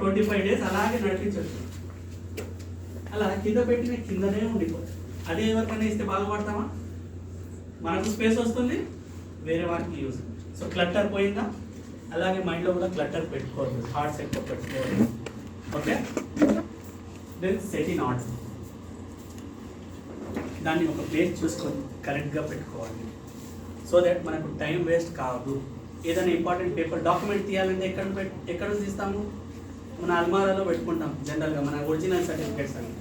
25 days అలాగే నడిపించవచ్చు. అలా కింద పెట్టిన కిందనే ఉండిపోతాయి. అదే ఎవరికైనా ఇస్తే బాగుపడతామా? మనకు స్పేస్ వస్తుంది, వేరే వారికి యూజ్. సో క్లటర్ పోయిందా? అలాగే మైండ్లో కూడా క్లటర్ పెట్టుకోవద్దు, థాట్స్ ఎక్కువ పెట్టుకోవద్దు. Okay, then set in order. దాన్ని ఒక ప్లేస్ చూసుకొని కరెక్ట్గా పెట్టుకోవాలి, సో దట్ మనకు టైం వేస్ట్ కావద్దు. ఏదైనా ఇంపార్టెంట్ పేపర్ డాక్యుమెంట్ తీయాలంటే ఎక్కడ తీస్తాము? మన అల్మారాలో పెట్టుకుంటాం జనరల్గా, మన ఒరిజినల్ సర్టిఫికేట్స్ అని.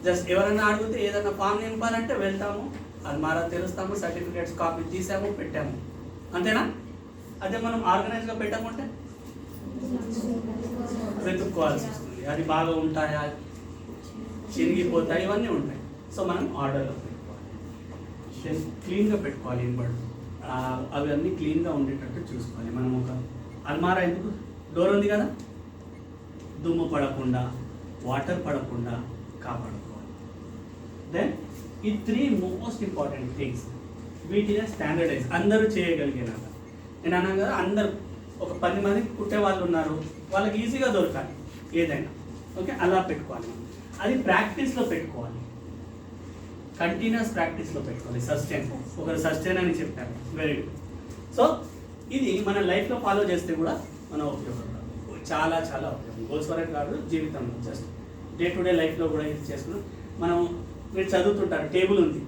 జస్ట్ ఎవరైనా అడిగితే ఏదైనా ఫామ్ నింపాలంటే వెళ్తాము, అల్మారా తెలుస్తాము, సర్టిఫికేట్స్ కాపీ తీసాము, పెట్టాము. అంతేనా? అదే మనం ఆర్గనైజ్గా పెట్టకుంటే వెతుక్కోవాల్సి వస్తుంది, అది బాగా ఉంటాయా, చిరిగిపోతాయి, ఇవన్నీ ఉంటాయి. సో మనం ఆర్డర్లో పెట్టుకోవాలి, క్లీన్గా పెట్టుకోవాలి. ఇన్బడి అవి అన్నీ క్లీన్గా ఉండేటట్టు చూసుకోవాలి. మనం ఒక అల్మారా ఎందుకు, డోర్ ఉంది కదా, దుమ్ము పడకుండా, వాటర్ పడకుండా కాపాడుకోవాలి. దెన్ ఈ 3 మోస్ట్ ఇంపార్టెంట్ థింగ్స్, వీటినే స్టాండర్డైజ్ అందరూ చేయగలిగేలాగా. నేను అన్నాను కదా, అందరు ఒక 10 మంది కుట్టే వాళ్ళు ఉన్నారు, వాళ్ళకి ఈజీగా దొరకాలి ఏదైనా. ఓకే, అలా పెట్టుకోవాలి. అది ప్రాక్టీస్లో పెట్టుకోవాలి, కంటిన్యూస్ ప్రాక్టీస్లో పెట్టుకోవాలి. సస్టైన్, ఒకరు సస్టైన్ అని చెప్పారు, వెరీ గుడ్. సో ఇది మన లైఫ్లో ఫాలో చేస్తే కూడా మన ఉపయోగం, చాలా చాలా ఉపయోగం. గోల్స్ వరకు కాదు, జీవితంలో జస్ట్ డే టు డే లైఫ్లో కూడా ఇది చేసుకున్నాం. మనం మీరు చదువుతుంటారు, టేబుల్ ఉంది,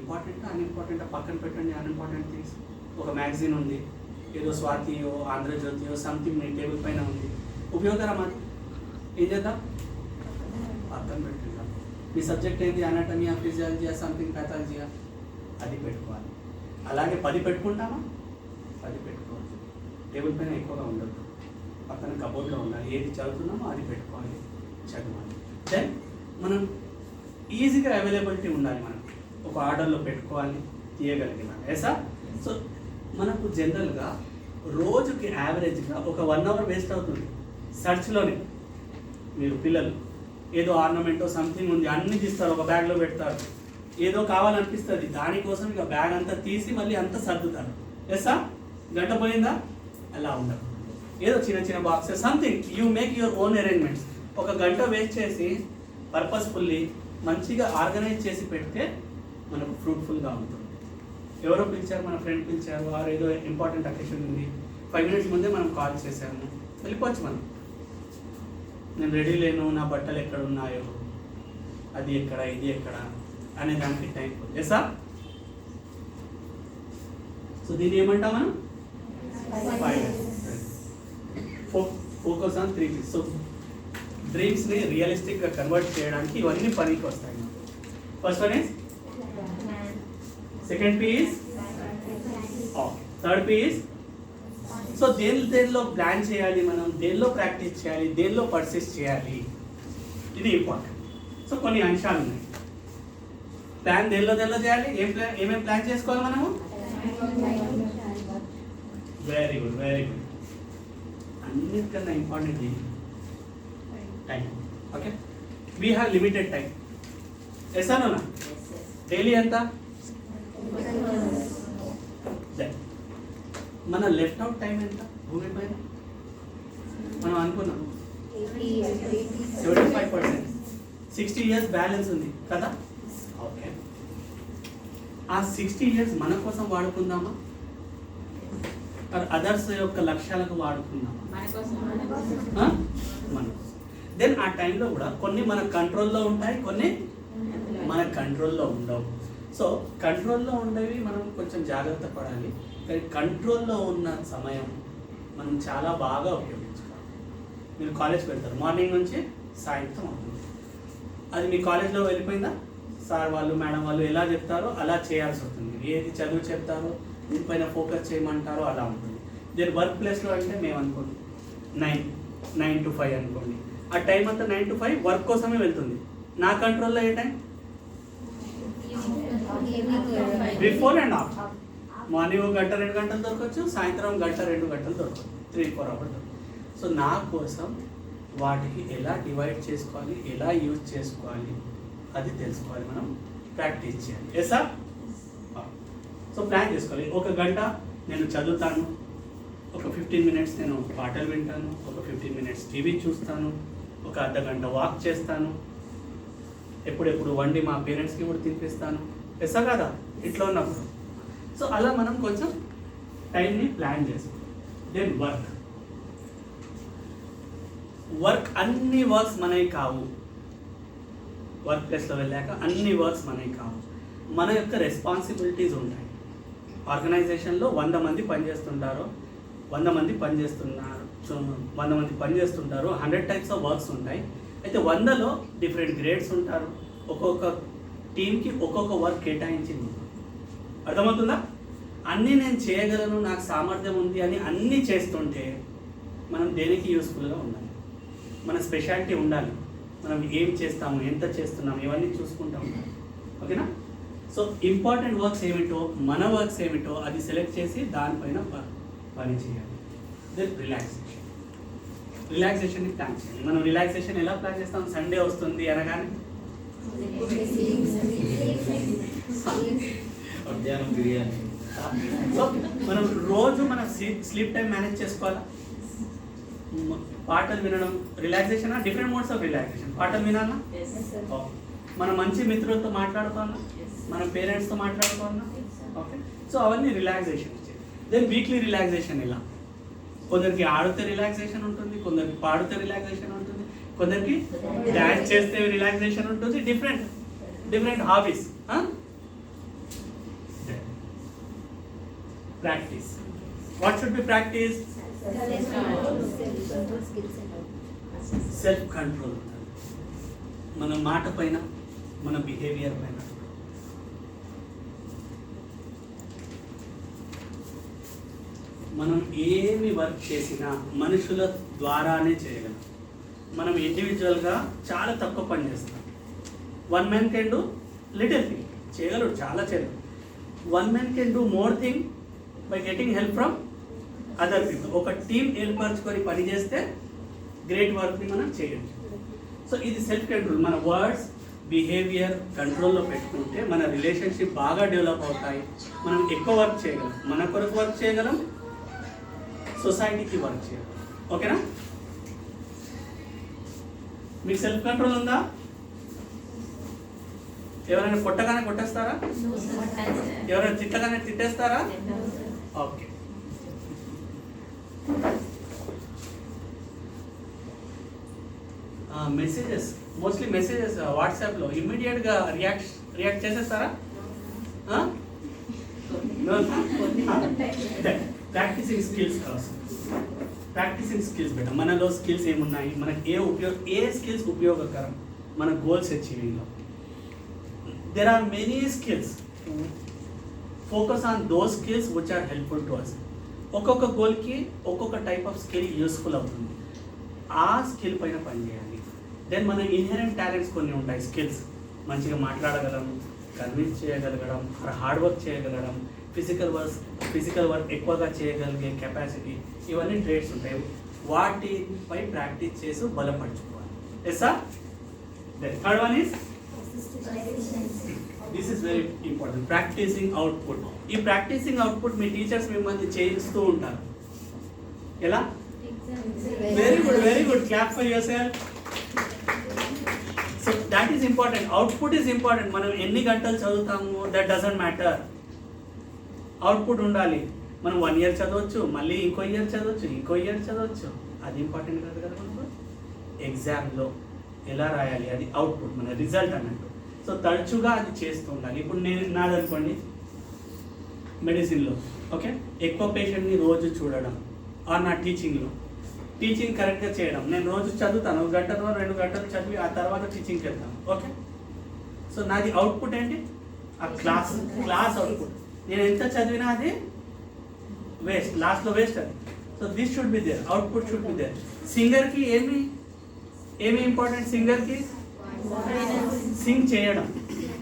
ఇంపార్టెంట్ అన్ఇంపార్టెంట్ పక్కన పెట్టండి. అన్ఇంపార్టెంట్ థింగ్స్, ఒక మ్యాగజైన్ ఉంది, ఏదో స్వాతియో ఆంధ్రజ్యోతియో సంథింగ్ మీ టేబుల్ పైన ఉంది, ఉపయోగకరమా? ఏం చేద్దాం? పక్కన పెట్టుకుందాం. మీ సబ్జెక్ట్ ఏంటి, అనాటమీయా, ఫిజియాలజీయా, సంథింగ్ ప్యాథాలజీయా, అది పెట్టుకోవాలి. అలాగే 10 పెట్టుకుంటామా? 10 పెట్టుకోవచ్చు. టేబుల్ పైన ఎక్కువగా ఉండదు, పక్కన కబోర్డ్లో ఉండాలి. ఏది చదువుతున్నామో అది పెట్టుకోవాలి, చదవాలి. దెన్ మనం ఈజీగా అవైలబిలిటీ ఉండాలి, మనం ఒక ఆర్డర్లో పెట్టుకోవాలి, తీయగలిగిన. ఎసా? సో మనకు జనరల్గా రోజుకి యావరేజ్గా ఒక 1 hour వేస్ట్ అవుతుంది సర్చ్లోనే. మీరు పిల్లలు ఏదో ఆర్నమెంటో సంథింగ్ ఉంది, అన్నీ తీస్తారు, ఒక బ్యాగ్లో పెడతారు, ఏదో కావాలనిపిస్తుంది, దానికోసం ఇక బ్యాగ్ అంతా తీసి మళ్ళీ అంతా సర్దుతారు. ఎస్సా? గంట పోయిందా? అలా ఉండదు. ఏదో చిన్న చిన్న boxes something you make your own arrangements. ఒక గంట వేస్ట్ చేసి పర్పస్ఫుల్లీ మంచిగా ఆర్గనైజ్ చేసి పెడితే మనకు ఫ్రూట్ఫుల్గా ఉంటుంది. ఎవరో పిలిచారు, మన ఫ్రెండ్ పిలిచారు, వారు ఏదో ఇంపార్టెంట్ అకేషన్ ఉంది, 5 minutes ముందే మనం కాల్ చేసాము, వెళ్ళిపోవచ్చు మనం. నేను రెడీ లేను, నా బట్టలు ఎక్కడ ఉన్నాయో, అది ఎక్కడ ఇది ఎక్కడ అనే దానికి టైం ఎసా. సో దీన్ని ఏమంటాం మనం? Focus on 3 P's. సో డ్రీమ్స్ని రియలిస్టిక్గా కన్వర్ట్ చేయడానికి ఇవన్నీ పనికి వస్తాయి. First one is, second P is, third P is. So దేనిలో ప్లాన్ చేయాలి మనం, దేనిలో ప్రాక్టీస్ చేయాలి, దేనిలో పర్సిస్ట్ చేయాలి, ఇది ఇంపార్టెంట్. సో కొన్ని అంశాలు ఉన్నాయి. ప్లాన్ దేనిలో చేయాలి, ఏమేమి ప్లాన్ చేసుకోవాలి మనము? Very good, very good. అన్నిటికన్నా important time. Okay, we have limited time. ఎసానా డైలీ ఎంత? మన లెఫ్ట్ అవుట్ టైం ఎంత భూమి పైన? మనం అనుకున్నాం 75%. 60 years బ్యాలెన్స్ ఉంది కదా. ఓకే, ఆ 60 years మన కోసం వాడుకుందామా, అదర్స్ యొక్క లక్ష్యాలకు వాడుకుందామా? మన దెన్ ఆ టైంలో కూడా కొన్ని మన కంట్రోల్లో ఉంటాయి, కొన్ని మన కంట్రోల్లో ఉండవు. సో కంట్రోల్లో ఉండేవి మనం కొంచెం జాగ్రత్త పడాలి, కానీ కంట్రోల్లో ఉన్న సమయం మనం చాలా బాగా ఉపయోగించుకోవాలి. మీరు కాలేజ్కి వెళ్తారు, మార్నింగ్ నుంచి సాయంత్రం అవుతుంది. అది మీ కాలేజ్లో వెళ్ళిపోయిందా, సార్ వాళ్ళు మేడం వాళ్ళు ఎలా చెప్తారో అలా చేయాల్సి ఉంటుంది. ఏది చదువు చెప్తారో దీనిపైన ఫోకస్ చేయమంటారో అలా ఉంటుంది. దీని వర్క్ ప్లేస్లో అంటే మేము అనుకోండి 9 to 5 అనుకోండి, ఆ టైం అంతా 9 to 5 వర్క్ కోసమే వెళ్తుంది. నా కంట్రోల్లో ఏ time? Before and after. Morning 1 గంట 2 గంటలు దొరకవచ్చు, సాయంత్రం 1 గంట 2 గంటలు దొరకవచ్చు, 3-4 hours. సో నా కోసం వాటికి ఎలా డివైడ్ చేసుకోవాలి, ఎలా యూజ్ చేసుకోవాలి అది తెలుసుకోవాలి, మనం ప్రాక్టీస్ చేయాలి. Yes sir? సో ప్లాన్ చేసుకోవాలి. 1 గంట నేను చదువుతాను, ఒక 15 minutes నేను పాటలు వింటాను, ఒక 15 minutes టీవీ చూస్తాను, ఒక అర్ధగంట వాక్ చేస్తాను, ఎప్పుడెప్పుడు వండి మా పేరెంట్స్కి కూడా తినిపిస్తాను. ఎస్సా కదా ఇంట్లో ఉన్నప్పుడు. సో అలా మనం కొంచెం టైంని ప్లాన్ చేసుకోవాలి. దెన్ వర్క్ అన్ని వర్క్స్ మనవి కావు. వర్క్ ప్లేస్లో వెళ్ళాక అన్ని వర్క్స్ మనవి కావు, మన యొక్క రెస్పాన్సిబిలిటీస్ ఉంటాయి. ఆర్గనైజేషన్లో 100 మంది పనిచేస్తుంటారు, 100 మంది పనిచేస్తుంటారు, 100 types ఆఫ్ వర్క్స్ ఉంటాయి. అయితే 100లో డిఫరెంట్ గ్రేడ్స్ ఉంటారు, ఒక్కొక్క టీంకి ఒక్కొక్క వర్క్ కేటాయించింది. అర్థమవుతుందా? అన్నీ నేను చేయగలను, నాకు సామర్థ్యం ఉంది అని అన్నీ చేస్తుంటే మనం దేనికి యూస్ఫుల్గా ఉండాలి, మన స్పెషాలిటీ ఉండాలి, మనం ఏం చేస్తాము, ఎంత చేస్తున్నాము, ఇవన్నీ చూసుకుంటూ ఉండాలి. ఓకేనా? సో ఇంపార్టెంట్ వర్క్స్ ఏమిటో, మన వర్క్స్ ఏమిటో అది సెలెక్ట్ చేసి దానిపైన పని చేయాలి. దెన్ రిలాక్సేషన్ని ప్లాన్ చేయాలి. మనం రిలాక్సేషన్ ఎలా ప్లాన్ చేస్తాం? సండే వస్తుంది అనగానే బిర్యానీ. సో మనం రోజు మన స్లీప్ టైం మేనేజ్ చేసుకోవాలా. పాటలు వినడం relaxation, different modes of relaxation. పాటలు వినాలా, మన మంచి మిత్రులతో మాట్లాడుకోవాలా, మన పేరెంట్స్తో మాట్లాడుకోవాలా. ఓకే, సో అవన్నీ రిలాక్సేషన్. దెన్ వీక్లీ రిలాక్సేషన్ ఇలా, కొందరికి ఆడితే రిలాక్సేషన్ ఉంటుంది, కొందరికి పాడితే రిలాక్సేషన్ ఉంటుంది, కొందరికి డాన్స్ చేస్తే రిలాక్సేషన్ ఉంటుంది. Different hobbies. Practice. What should be practice? Self control. మన మాట పైన, మన బిహేవియర్ పైన. మనం ఏమి వర్క్ చేసినా మనుషుల ద్వారానే చేయగలం. మనం ఇండివిజువల్గా చాలా తక్కువ పని చేస్తాం. 1 man can do little thing, చేయగలడు, చాలా చేయగలడు. 1 man can do more thing by getting help from other people. ఒక టీం ఏర్పరచుకొని పని చేస్తే గ్రేట్ వర్క్ని మనం చేయొచ్చు. సో ఇది సెల్ఫ్ కంట్రోల్. మన వర్డ్స్, బిహేవియర్ కంట్రోల్లో పెట్టుకుంటే మన రిలేషన్షిప్ బాగా డెవలప్ అవుతాయి. మనం ఎక్కువ వర్క్ చేయగలం, మన కొరకు వర్క్ చేయగలం, సొసైటీకి వర్క్ చేయగలం. ఓకేనా? మీకు సెల్ఫ్ కంట్రోల్ ఉందా? ఎవరైనా కొట్టగానే కొట్టేస్తారా? ఎవరైనా తిట్టగానే తిట్టేస్తారా? ఓకే. మెసేజెస్, మోస్ట్లీ మెసేజెస్ వాట్సాప్లో ఇమ్మీడియట్గా రియాక్ట్ చేసేస్తారా? ప్రాక్టీసింగ్ స్కిల్స్ కోసం, ప్రాక్టీసింగ్ స్కిల్స్ బెటర్. మనలో స్కిల్స్ ఏమున్నాయి, మనకి ఏ స్కిల్స్ ఉపయోగకరం మన goals అచీవింగ్లో. There are many skills. Focus on those skills which are helpful to us. ఒక్కొక్క గోల్కి ఒక్కొక్క టైప్ ఆఫ్ స్కిల్ యూస్ఫుల్ అవుతుంది. ఆ స్కిల్ పైన పనిచేయాలి. దెన్ మన ఇన్హెరెంట్ టాలెంట్స్ కొన్ని ఉంటాయి. స్కిల్స్ మంచిగా మాట్లాడగలం, కన్విన్స్ చేయగలగడం, హార్డ్ వర్క్ చేయగలగడం, ఫిజికల్ వర్క్ ఎక్కువగా చేయగలిగే కెపాసిటీ, ఇవన్నీ ట్రేడ్స్ ఉంటాయి. వాటిపై ప్రాక్టీస్ చేసి బలపరచుకోవాలి. Yes sir? Then third one is this is very important, practicing output. ఈ ప్రాక్టీసింగ్ అవుట్పుట్ మీ టీచర్స్ మిమ్మల్ని చేయిస్తూ ఉంటారు. ఎలా? Very good, very good, clap for yourself. So that is important, output is important. మనం ఎన్ని గంటలు చదువుతాము దట్ డజంట్ మ్యాటర్, అవుట్పుట్ ఉండాలి. మనం 1 year చదవచ్చు, మళ్ళీ ఇంకో ఇయర్ చదవచ్చు, అది ఇంపార్టెంట్ కాదు కదా. మనకు ఎగ్జామ్లో ఎలా రాయాలి అది అవుట్పుట్, మన రిజల్ట్ అన్నట్టు. సో తరచుగా అది చేస్తూ ఉండాలి. ఇప్పుడు నాది అనుకోండి మెడిసిన్లో, ఓకే, ఎక్కువ పేషెంట్ని రోజు చూడడం, ఆర్ నా టీచింగ్ కరెక్ట్గా చేయడం. నేను రోజు చదువుతాను, 1 గంటలో 2 గంటలు చదివి ఆ తర్వాత టీచింగ్కి వెళ్తాను. ఓకే, సో నాది అవుట్పుట్ ఏంటి? ఆ క్లాస్ అవుట్పుట్. నేను ఎంత చదివినా అది వేస్ట్, లాస్ట్లో వేస్ట్ అది. So this should be there, output should be there. సింగర్కి ఏమి ఇంపార్టెంట్? సింగర్కి సింగ్ చేయడం,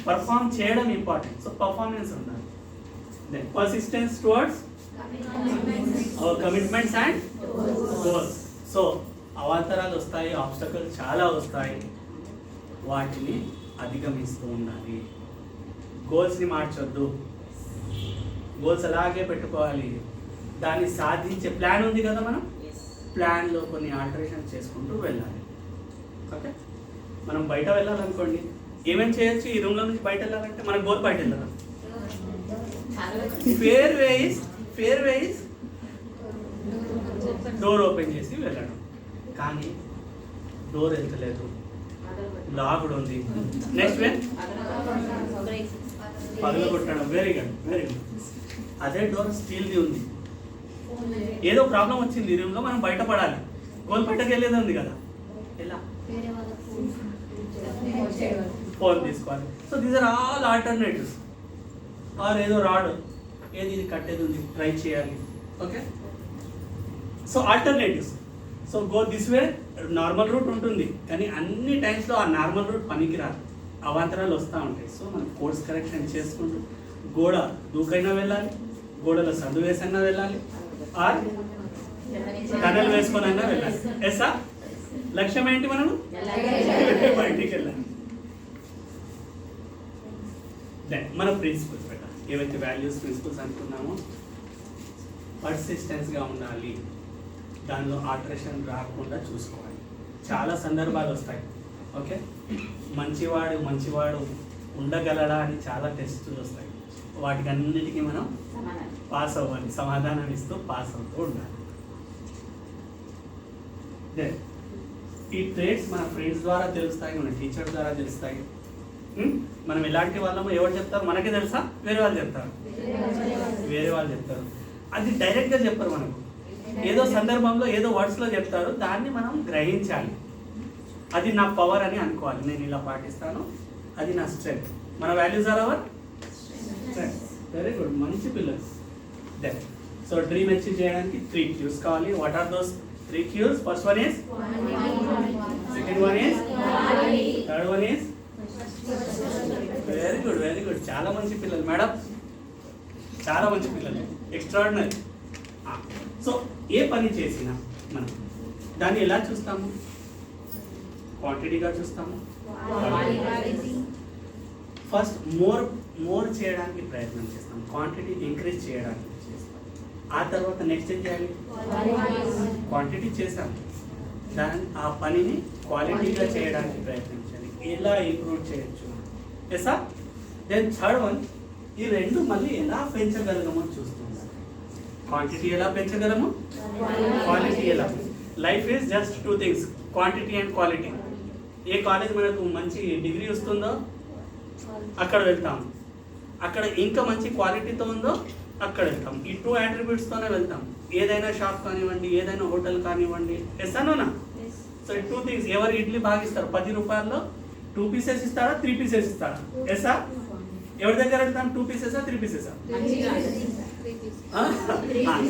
పర్ఫామ్ చేయడం ఇంపార్టెంట్. సో పర్ఫార్మెన్స్ ఉండాలి. Then persistence towards our commitments and goals. So అవాంతరాలు వస్తాయి, ఆబ్స్టకల్స్ చాలా వస్తాయి, వాటిని అధిగమిస్తూ ఉండాలి. గోల్స్ని మార్చొద్దు, గోల్స్ అలాగే పెట్టుకోవాలి. దాన్ని సాధించే ప్లాన్ ఉంది కదా, మనం ప్లాన్లో కొన్ని ఆల్టరేషన్ చేసుకుంటూ వెళ్ళాలి. ఓకే, మనం బయట వెళ్ళాలనుకోండి, ఏమేమి చేయొచ్చు? ఈ రూమ్లో నుంచి బయట వెళ్ళాలంటే మన గోల్ బయట వెళ్ళాలి. ఫేర్ వేస్ డోర్ ఓపెన్ చేసి వెళ్ళడం. కానీ డోర్ వెళ్తలేదు, లాక్డ్ ఉంది. నెక్స్ట్ వే పగలు కొట్టడం. Very good. అదే డోర్ స్టీల్ది ఉంది, ఏదో ప్రాబ్లం వచ్చింది ఈ రూమ్లో, మనం బయటపడాలి. గోల్ బయటకు వెళ్ళేది ఉంది కదా, ఎలా? ఫోన్ తీసుకోవాలి. So these are all alternatives. Or ఏదో రాడ్, ఏది ఇది కట్టేది ఉంది, ట్రై చేయాలి. Okay, so alternatives. So go this way. Normal route ఉంటుంది, కానీ అన్ని టైమ్స్లో ఆ నార్మల్ రూట్ పనికిరాదు, అవాంతరాలు వస్తూ ఉంటాయి. సో మనం కోర్స్ కరెక్షన్ చేసుకుంటూ గోడ దూకైనా వెళ్ళాలి, గోడలో సందు వేసైనా వెళ్ళాలి, ఆర్ టనల్ వేసుకొనైనా వెళ్ళాలి. ఎస్సా? లక్ష్యం ఏంటి? మనము బయటికి వెళ్ళాలి. దెన్ మన ప్రిన్సిపల్స్ పెట్టాలి. ఏవైతే వాల్యూస్ ప్రిన్సిపల్స్ అనుకున్నామో పర్సిస్టెన్స్గా ఉండాలి, దానిలో ఆల్టరేషన్ రాకుండా చూసుకోవాలి. చాలా సందర్భాలు వస్తాయి. ఓకే, మంచివాడు ఉండగలడా అని చాలా టెస్టులు వస్తాయి. వాటికి అన్నిటికీ మనం పాస్ అవ్వాలి, సమాధానం ఇస్తూ పాస్ అవుతూ ఉండాలి. దెన్ ఈ ట్రేడ్స్ మన ఫ్రెండ్స్ ద్వారా తెలుస్తాయి, మన టీచర్ ద్వారా తెలుస్తాయి. మనం ఎలాంటి వాళ్ళమో ఎవరు చెప్తారు మనకే తెలుసా? వేరే వాళ్ళు చెప్తారు. అది డైరెక్ట్గా చెప్పరు మనకు, ఏదో సందర్భంలో ఏదో వర్డ్స్లో చెప్తారు. దాన్ని మనం గ్రహించాలి. అది నా పవర్ అని అనుకోవాలి. నేను ఇలా పాటిస్తాను, అది నా స్ట్రెంగ్త్. మన values are our strength. Very good, మంచి పిల్లలు. దెన్ సో డ్రీమ్ అచీవ్ చేయడానికి 3 cues కావాలి. What are those 3 cues? First one is, second one is, third one is. Very good, చాలా మంచి పిల్లలు మేడం, చాలా మంచి పిల్లలు, ఎక్స్ట్రాడినరీ. సో ఏ పని చేసినా మనం దాన్ని ఎలా చూస్తాము? క్వాంటిటీగా చూస్తాము. ఫస్ట్ మోర్ చేయడానికి ప్రయత్నం చేస్తాం, క్వాంటిటీ ఇంక్రీజ్ చేయడానికి చేస్తాం. ఆ తర్వాత నెక్స్ట్ ఏం చేయాలి? క్వాంటిటీ చేసాం, ఆ పనిని క్వాలిటీగా చేయడానికి ప్రయత్నించాలి. ఎలా ఇంప్రూవ్ చేయొచ్చు? ఎసా? దెన్ థర్డ్ వన్, ఈ రెండు మళ్ళీ ఎలా పెంచగలగమో చూస్తున్నాం. క్వాంటిటీ ఎలా పెంచగలము, క్వాలిటీ ఎలా. Life is just two things, quantity and quality. A college మనకు మంచి డిగ్రీ వస్తుందో అక్కడ వెళ్తాం, అక్కడ ఇంకా మంచి క్వాలిటీతో ఉందో అక్కడ వెళ్తాం. ఈ టూ అట్రిబ్యూట్స్తోనే వెళ్తాం. ఏదైనా షాప్ కానివ్వండి, ఏదైనా హోటల్ కానివ్వండి. ఎస్సానోనా? సో ఈ టూ థింగ్స్. ఎవరు ఇడ్లీ బాగా ఇస్తారు? 10 రూపాయల్లో 2 పీసెస్ ఇస్తారా, 3 పీసెస్ ఇస్తారా? ఎస్సా? ఎవరి దగ్గర వెళ్తాం? 2 పీసెసా, 3 పీసెసా?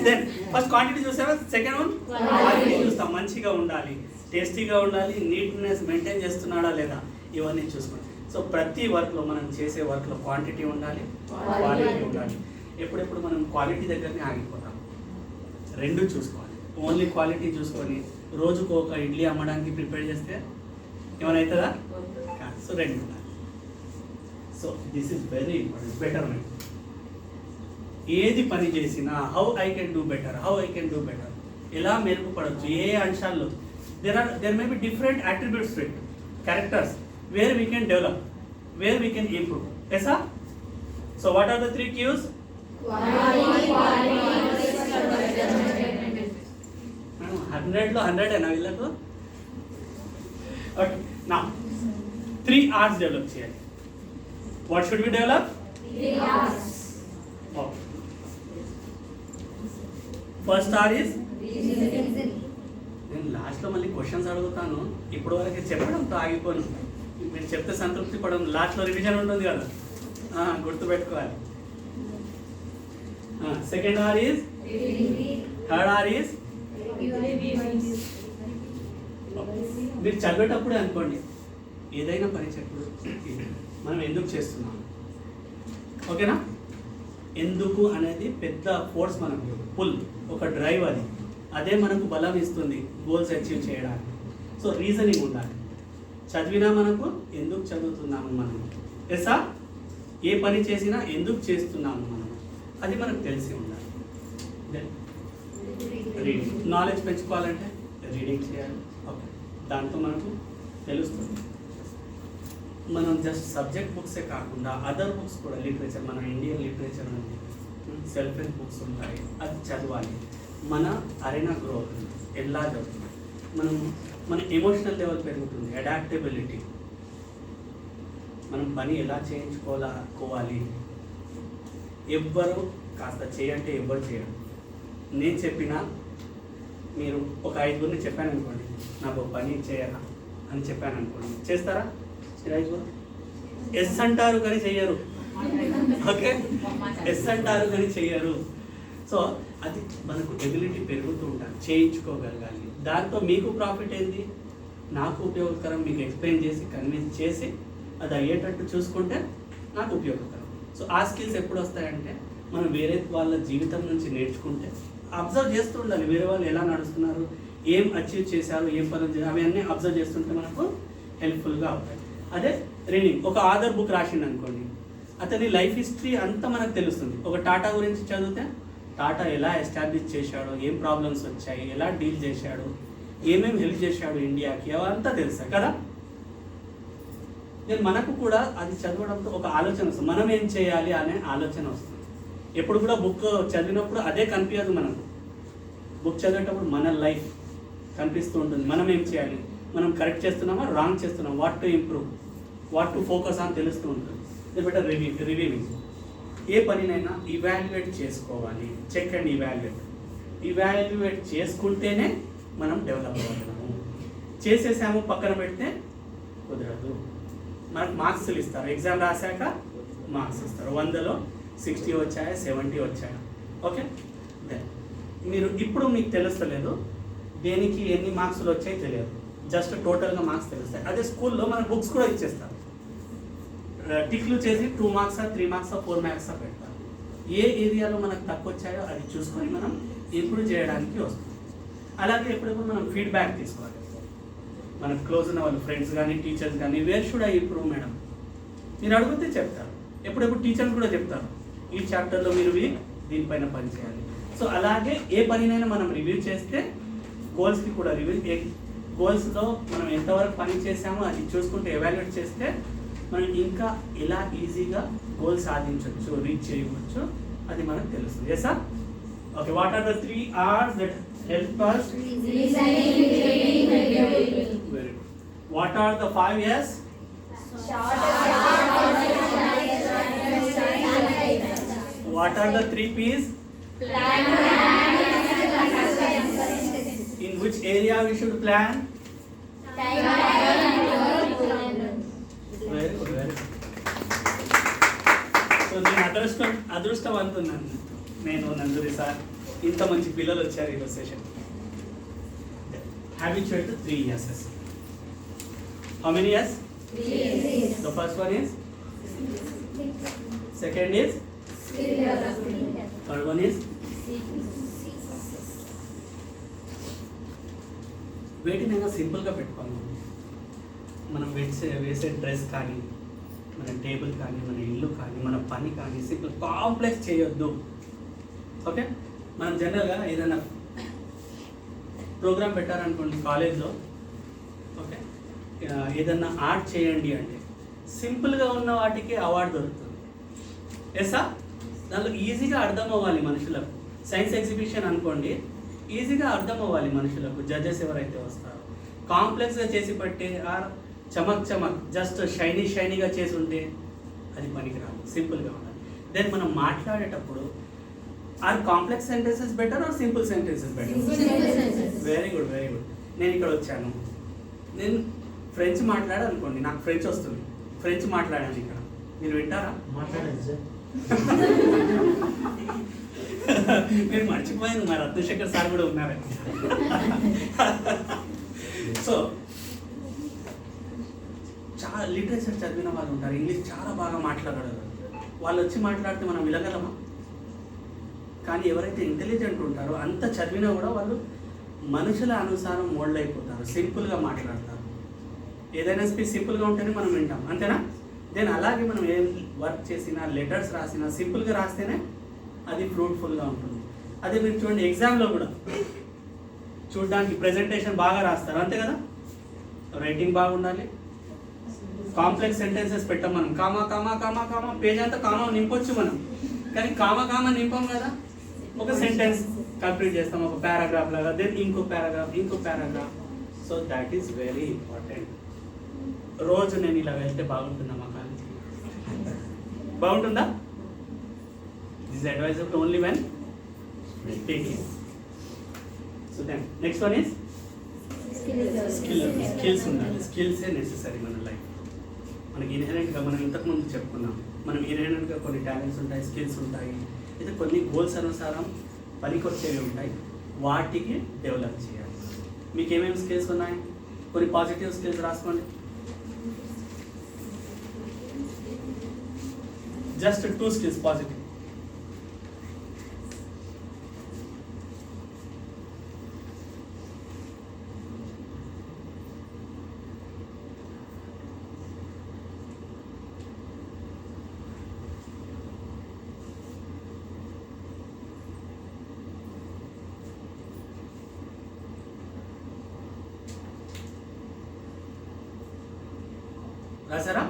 దెన్ ఫస్ట్ క్వాంటిటీ చూసారా? సెకండ్ వన్ క్వాలిటీ చూస్తాం. మంచిగా ఉండాలి, టేస్టీగా ఉండాలి, నీట్నెస్ మెయింటైన్ చేస్తున్నాడా లేదా, ఇవన్నీ చూసుకోండి. సో ప్రతి వర్క్లో, మనం చేసే వర్క్లో క్వాంటిటీ ఉండాలి, క్వాలిటీ ఉండాలి. ఎప్పుడెప్పుడు మనం క్వాలిటీ దగ్గరనే ఆగిపోతాం. రెండు చూసుకోవాలి. ఓన్లీ క్వాలిటీ చూసుకొని రోజుకు ఒక ఇడ్లీ అమ్మడానికి ప్రిపేర్ చేస్తే ఏమైనా అవుతుందా? సో రెండు ఉండాలి. So this is very important. Betterment. ఏది పని చేసినా how I can do better, how I can do better, ఎలా మెరుగుపడవచ్చు, ఏ అంశాల్లో. there may be different attributes to it, characters, where we can develop, where we can improve. Yes sir? So what are the 3 Qs? Quality, 100 లో 100 ఏనా వీళ్ళకు? Okay, now 3 R's develop చేయాలి. What should we develop? 3 R's. Okay. First R is reasoning. నేను లాస్ట్లో మళ్ళీ questions అడుగుతాను. ఇప్పటి వరకు చెప్పడంతో ఆగిపోను. మీరు చెప్తే సంతృప్తి పడడం. లాస్ట్లో రివిజన్ ఉంటుంది కదా, గుర్తుపెట్టుకోవాలి. Second are is, third or is. మీరు చదివేటప్పుడే అనుకోండి, ఏదైనా పని చెప్పు మనం ఎందుకు చేస్తున్నాం, ఓకేనా? ఎందుకు అనేది పెద్ద ఫోర్స్ మనకు, పుల్, ఒక డ్రైవ్. అది అదే మనకు బలం ఇస్తుంది గోల్స్ అచీవ్ చేయడానికి. సో రీజనింగ్ ఉండాలి. చదివినా మనకు ఎందుకు చదువుతున్నాము మనం, ఎస్సా? ఏ పని చేసినా ఎందుకు చేస్తున్నాము మనం, అది మనకు తెలిసి ఉండాలి. Then reading. నాలెడ్జ్ పెంచుకోవాలంటే రీడింగ్ చేయాలి. ఓకే, దాంతో మనకు తెలుస్తుంది. మనం జస్ట్ సబ్జెక్ట్ బుక్సే కాకుండా అదర్ బుక్స్ కూడా, లిటరేచర్, మన ఇండియన్ లిటరేచర్ ఉంది, సెల్ఫ్ హెల్ప్ బుక్స్ ఉంటాయి, అది చదవాలి. మన అరేనా గ్రో అవుతుంది. ఎలా చదువుతుంది, మన ఎమోషనల్ లెవెల్ పెరుగుతుంది, అడాప్టబిలిటీ, మనం పని ఎలా చేయించుకోవాలి. ఎవ్వరు కాస్త చేయంటే ఎవ్వరు చేయరు. నేను చెప్పినా, మీరు ఒక 5గురిని చెప్పాను అనుకోండి, నాకు పని చేయరా అని చెప్పాను అనుకోండి, చేస్తారా? 5 ఎస్ అంటారు కానీ చెయ్యరు. ఓకే, ఎస్ అంటారు కానీ చెయ్యరు. సో అది మనకు ఎబిలిటీ పెరుగుతూ ఉండాలి, చేయించుకోగలగాలి. దాంతో మీకు ప్రాఫిట్ ఏంది, నాకు ఉపయోగకరం, మీకు ఎక్స్ప్లెయిన్ చేసి కన్విన్స్ చేసి అది అయ్యేటట్టు చూసుకుంటే నాకు ఉపయోగకరం. సో ఆ స్కిల్స్ ఎప్పుడు వస్తాయంటే, మనం వేరే వాళ్ళ జీవితం నుంచి నేర్చుకుంటే, అబ్జర్వ్ చేస్తూ ఉండాలి. వేరే వాళ్ళు ఎలా నడుస్తున్నారు, ఏం అచీవ్ చేశారు, ఏం పనులు చేశారు, అవన్నీ అబ్జర్వ్ చేస్తుంటే మనకు హెల్ప్ఫుల్గా అవుతాయి. అదే రీడింగ్. ఒక ఆథర్ బుక్ రాసిండు అనుకోండి, అతని లైఫ్ హిస్టరీ అంతా మనకు తెలుస్తుంది. ఒక టాటా గురించి చదివితే టాటా ఎలా ఎస్టాబ్లిష్ చేశాడో, ఏం ప్రాబ్లమ్స్ వచ్చాయి, ఎలా డీల్ చేశాడు, ఏమేమి హెల్ప్ చేశాడు ఇండియాకి, అవంతా తెలుస్తాయి కదా. నేను మనకు కూడా అది చదవడంతో ఒక ఆలోచన వస్తుంది, మనం ఏం చేయాలి అనే ఆలోచన వస్తుంది. ఎప్పుడు కూడా బుక్ చదివినప్పుడు అదే కనిపించదు మనకు. బుక్ చదివేటప్పుడు మన లైఫ్ కనిపిస్తూ ఉంటుంది. మనం ఏం చేయాలి, మనం కరెక్ట్ చేస్తున్నామా, రాంగ్ చేస్తున్నాం, what to improve, what to focus అని తెలుస్తూ ఉంటుంది. Better reviewing. ఏ పనినైనా ఇవాల్యుయేట్ చేసుకోవాలి. చెక్ అండ్ ఇవాల్యుయేట్ చేసుకుంటేనే మనం డెవలప్ అవ్వగలము. చేసేసాము పక్కన పెడితే కుదరదు. మనకు మార్క్స్లు ఇస్తారు, ఎగ్జామ్ రాశాక మార్క్స్ ఇస్తారు. 100లో 60 వచ్చాయా, 70 వచ్చాయా, ఓకే. దెన్ మీరు ఇప్పుడు మీకు తెలుస్తలేదు దేనికి ఎన్ని మార్క్స్లు వచ్చాయి తెలియదు, జస్ట్ టోటల్గా మార్క్స్ తెలుస్తాయి. అదే స్కూల్లో మన బుక్స్ కూడా ఇచ్చేస్తారు, టిక్లు చేసి 2 మార్క్సా, 3 మార్క్సా, 4 మార్క్సా పెడతారు. ఏ ఏరియాలో మనకు తక్కువ వచ్చాయో అది చూసుకొని మనం ఇంప్రూవ్ చేయడానికి వస్తుంది. అలాగే ఎప్పుడెప్పుడు మనం ఫీడ్బ్యాక్ తీసుకోవాలి. మనకు క్లోజ్ ఉన్న వాళ్ళు, ఫ్రెండ్స్ కానీ, టీచర్స్ కానీ, wear should I improve madam, మీరు అడిగితే చెప్తారు. ఎప్పుడెప్పుడు టీచర్స్ కూడా చెప్తారు, ఈ చాప్టర్లో మీరు దీనిపైన పని చేయాలి. సో అలాగే ఏ పనినైనా మనం రివ్యూ చేస్తే గోల్స్కి కూడా రివ్యూ, గోల్స్లో మనం ఎంతవరకు పని చేసామో అది చూసుకుంటే ఎవాల్యుయేట్ చేస్తే మనం ఇంకా ఎలా ఈజీగా గోల్ సాధించవచ్చు, రీచ్ చేయవచ్చు, అది మనకు తెలుస్తుంది. Yes sir? Okay, what are the 3 R's that help us? Very good. What are the 5 S's? What are the 3 P's? In which area we should plan? Very good, very good. So నేను అదృష్టవంతున్నాను నేను Nanduri sir, ఇంత మంచి పిల్లలు వచ్చారు ఈరోజు session. Habituate to 3 S's. How many S's? 3 S's. The first one is? Second is? Third one is? వేటినైనా సింపుల్గా పెట్టుకోవాలి. మనం వేసే డ్రెస్ కానీ, మన టేబుల్ కానీ, మన ఇల్లు కానీ, మన పని కానీ సింపుల్, కాంప్లెక్స్ చేయొద్దు. ఓకే, మనం జనరల్గా ఏదైనా ప్రోగ్రామ్ పెట్టారనుకోండి కాలేజ్లో, ఓకే, ఏదన్నా ఆర్ట్ చేయండి అంటే సింపుల్గా ఉన్న వాటికి అవార్డు దొరుకుతుంది. ఎస్సా? దాంట్లో ఈజీగా అర్థం అవ్వాలి మనుషులకు. సైన్స్ ఎగ్జిబిషన్ అనుకోండి, ఈజీగా అర్థం అవ్వాలి మనుషులకు, జడ్జెస్ ఎవరైతే వస్తారో. కాంప్లెక్స్గా చేసి పట్టే ఆర్ చమక్ జస్ట్ షైనీగా చేసి ఉంటే అది పనికిరాదు, సింపుల్గా ఉండాలి. దెన్ మనం మాట్లాడేటప్పుడు or complex sentences better or simple sentences better? Very good, very good. నేను ఇక్కడ వచ్చాను, నేను ఫ్రెంచ్ మాట్లాడాలనుకోండి, నాకు ఫ్రెంచ్ వస్తుంది, ఫ్రెంచ్ మాట్లాడాను ఇక్కడ, మీరు వింటారా? మాట్లాడండి సార్. నేను మర్చిపోయాను, మా రత్నశేఖర్ సార్ కూడా ఉన్నారు. సో చాలా లిటరేచర్ చదివిన వాళ్ళు ఉంటారు, ఇంగ్లీష్ చాలా బాగా మాట్లాడగలరు. వాళ్ళు వచ్చి మాట్లాడితే మనం వినగలమా? కానీ ఎవరైతే ఇంటెలిజెంట్ ఉంటారో అంత చదివినా కూడా వాళ్ళు మనుషుల అనుసారం మోల్డ్ అయిపోతారు, సింపుల్గా మాట్లాడతారు. ఏదైనా స్పీచ్ సింపుల్గా ఉంటేనే మనం వింటాం, అంతేనా? దెన్ అలాగే మనం ఏం వర్క్ చేసినా, లెటర్స్ రాసినా సింపుల్గా రాస్తేనే అది ఫ్రూట్ఫుల్గా ఉంటుంది. అదే మీరు చూడండి, ఎగ్జామ్లో కూడా చూడడానికి ప్రెజెంటేషన్ బాగా రాస్తారు, అంతే కదా? రైటింగ్ బాగుండాలి, కాంప్లెక్స్ సెంటెన్సెస్ పెట్టాం మనం, కామా పేజ్ అంతా కామా నింపొచ్చు మనం, కానీ కామా నింపం కదా. ఒక సెంటెన్స్ కంప్లీట్ చేస్తాం, ఒక పారాగ్రాఫ్ లాగా, దెన్ ఇంకో paragraph. So that is very important. రోజు నేను ఇలా వెళ్తే బాగుంటుందా మా కాలేజీకి? బాగుంటుందా? This advisable only when taking. So then next one is skills ఉండాలి. స్కిల్సే నెసెసరీ మన లైఫ్. మనకి ఇన్హెరెంట్గా మనం ఇంతకుముందు చెప్పుకున్నాం, మనం ఇన్హెరెంట్గా కొన్ని టాలెంట్స్ ఉంటాయి, స్కిల్స్ ఉంటాయి, అయితే కొన్ని గోల్స్ అనుసారం పనికొచ్చేవి ఉంటాయి, వాటికి డెవలప్ చేయాలి. మీకు ఏమేమి స్కిల్స్ ఉన్నాయి? కొన్ని పాజిటివ్ స్కిల్స్ రాసుకోండి. Just 2 skills positive. రాసారా?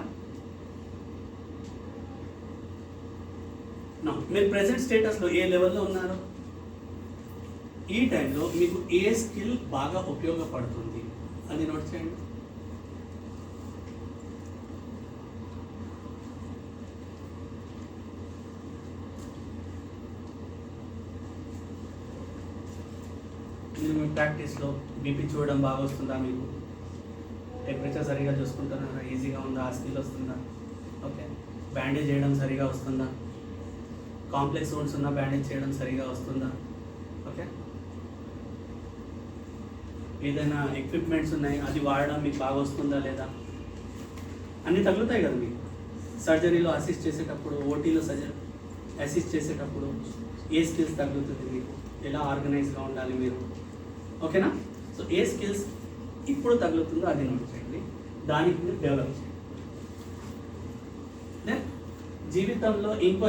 మీరు ప్రెసెంట్ స్టేటస్లో ఏ లెవెల్లో ఉన్నారు? ఈ టైంలో మీకు ఏ స్కిల్ బాగా ఉపయోగపడుతుంది అది నోట్ చేయండి. మీరు మీ ప్రాక్టీస్లో బీపీ చూడడం బాగా వస్తుందా? మీకు టెంపరేచర్ సరిగా చూసుకుంటున్నారా? ఈజీగా ఉందా? ఆ స్కిల్ వస్తుందా? ఓకే, బ్యాండేజ్ చేయడం సరిగా వస్తుందా? కాంప్లెక్స్ వోండ్స్ ఉన్న బ్యాండేజ్ చేయడం సరిగా వస్తుందా? ఓకే, ఏదైనా ఎక్విప్మెంట్స్ ఉన్నాయి, అది వాడడం మీకు బాగా వస్తుందా లేదా? అన్నీ తగులుతాయి కదా మీకు. సర్జరీలో అసిస్ట్ చేసేటప్పుడు, ఓటీలో అసిస్ట్ చేసేటప్పుడు ఏ స్కిల్స్ తగులుతుంది మీకు? ఎలా ఆర్గనైజ్గా ఉండాలి మీరు? ఓకేనా? సో ఏ స్కిల్స్ ఇప్పుడు తగులుతుందో అది నోట్ చేయండి, దానికి మీరు డెవలప్ చేయండి. దెన్ జీవితంలో ఇంకో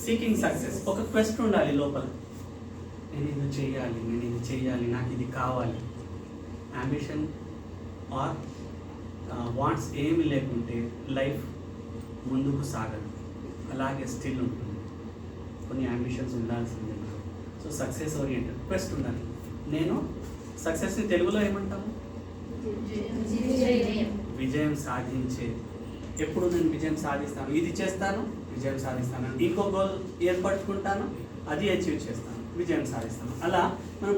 సీకింగ్ సక్సెస్, ఒక క్వెస్ట్ ఉండాలి లోపల. నేను ఇది చేయాలి, నాకు ఇది కావాలి. అంబిషన్ ఆర్ వాంట్స్ ఏమి లేకుంటే లైఫ్ ముందుకు సాగదు, అలాగే స్టిల్ ఉంటుంది. కొన్ని అంబిషన్స్ ఉండాల్సిందే. సో సక్సెస్ ఓరియంటెడ్ క్వెస్ట్ ఉండాలి. నేను సక్సెస్ని తెలుగులో ఏమంటాము? విజయం సాధించే. ఎప్పుడు నేను విజయం సాధిస్తాను, ఇది చేస్తాను, విజయం సాధిస్తాను, ఇంకో గోల్ ఏర్పరచుకుంటాను, అది అచీవ్ చేస్తాను, విజయం సాధిస్తాను. అలా మనం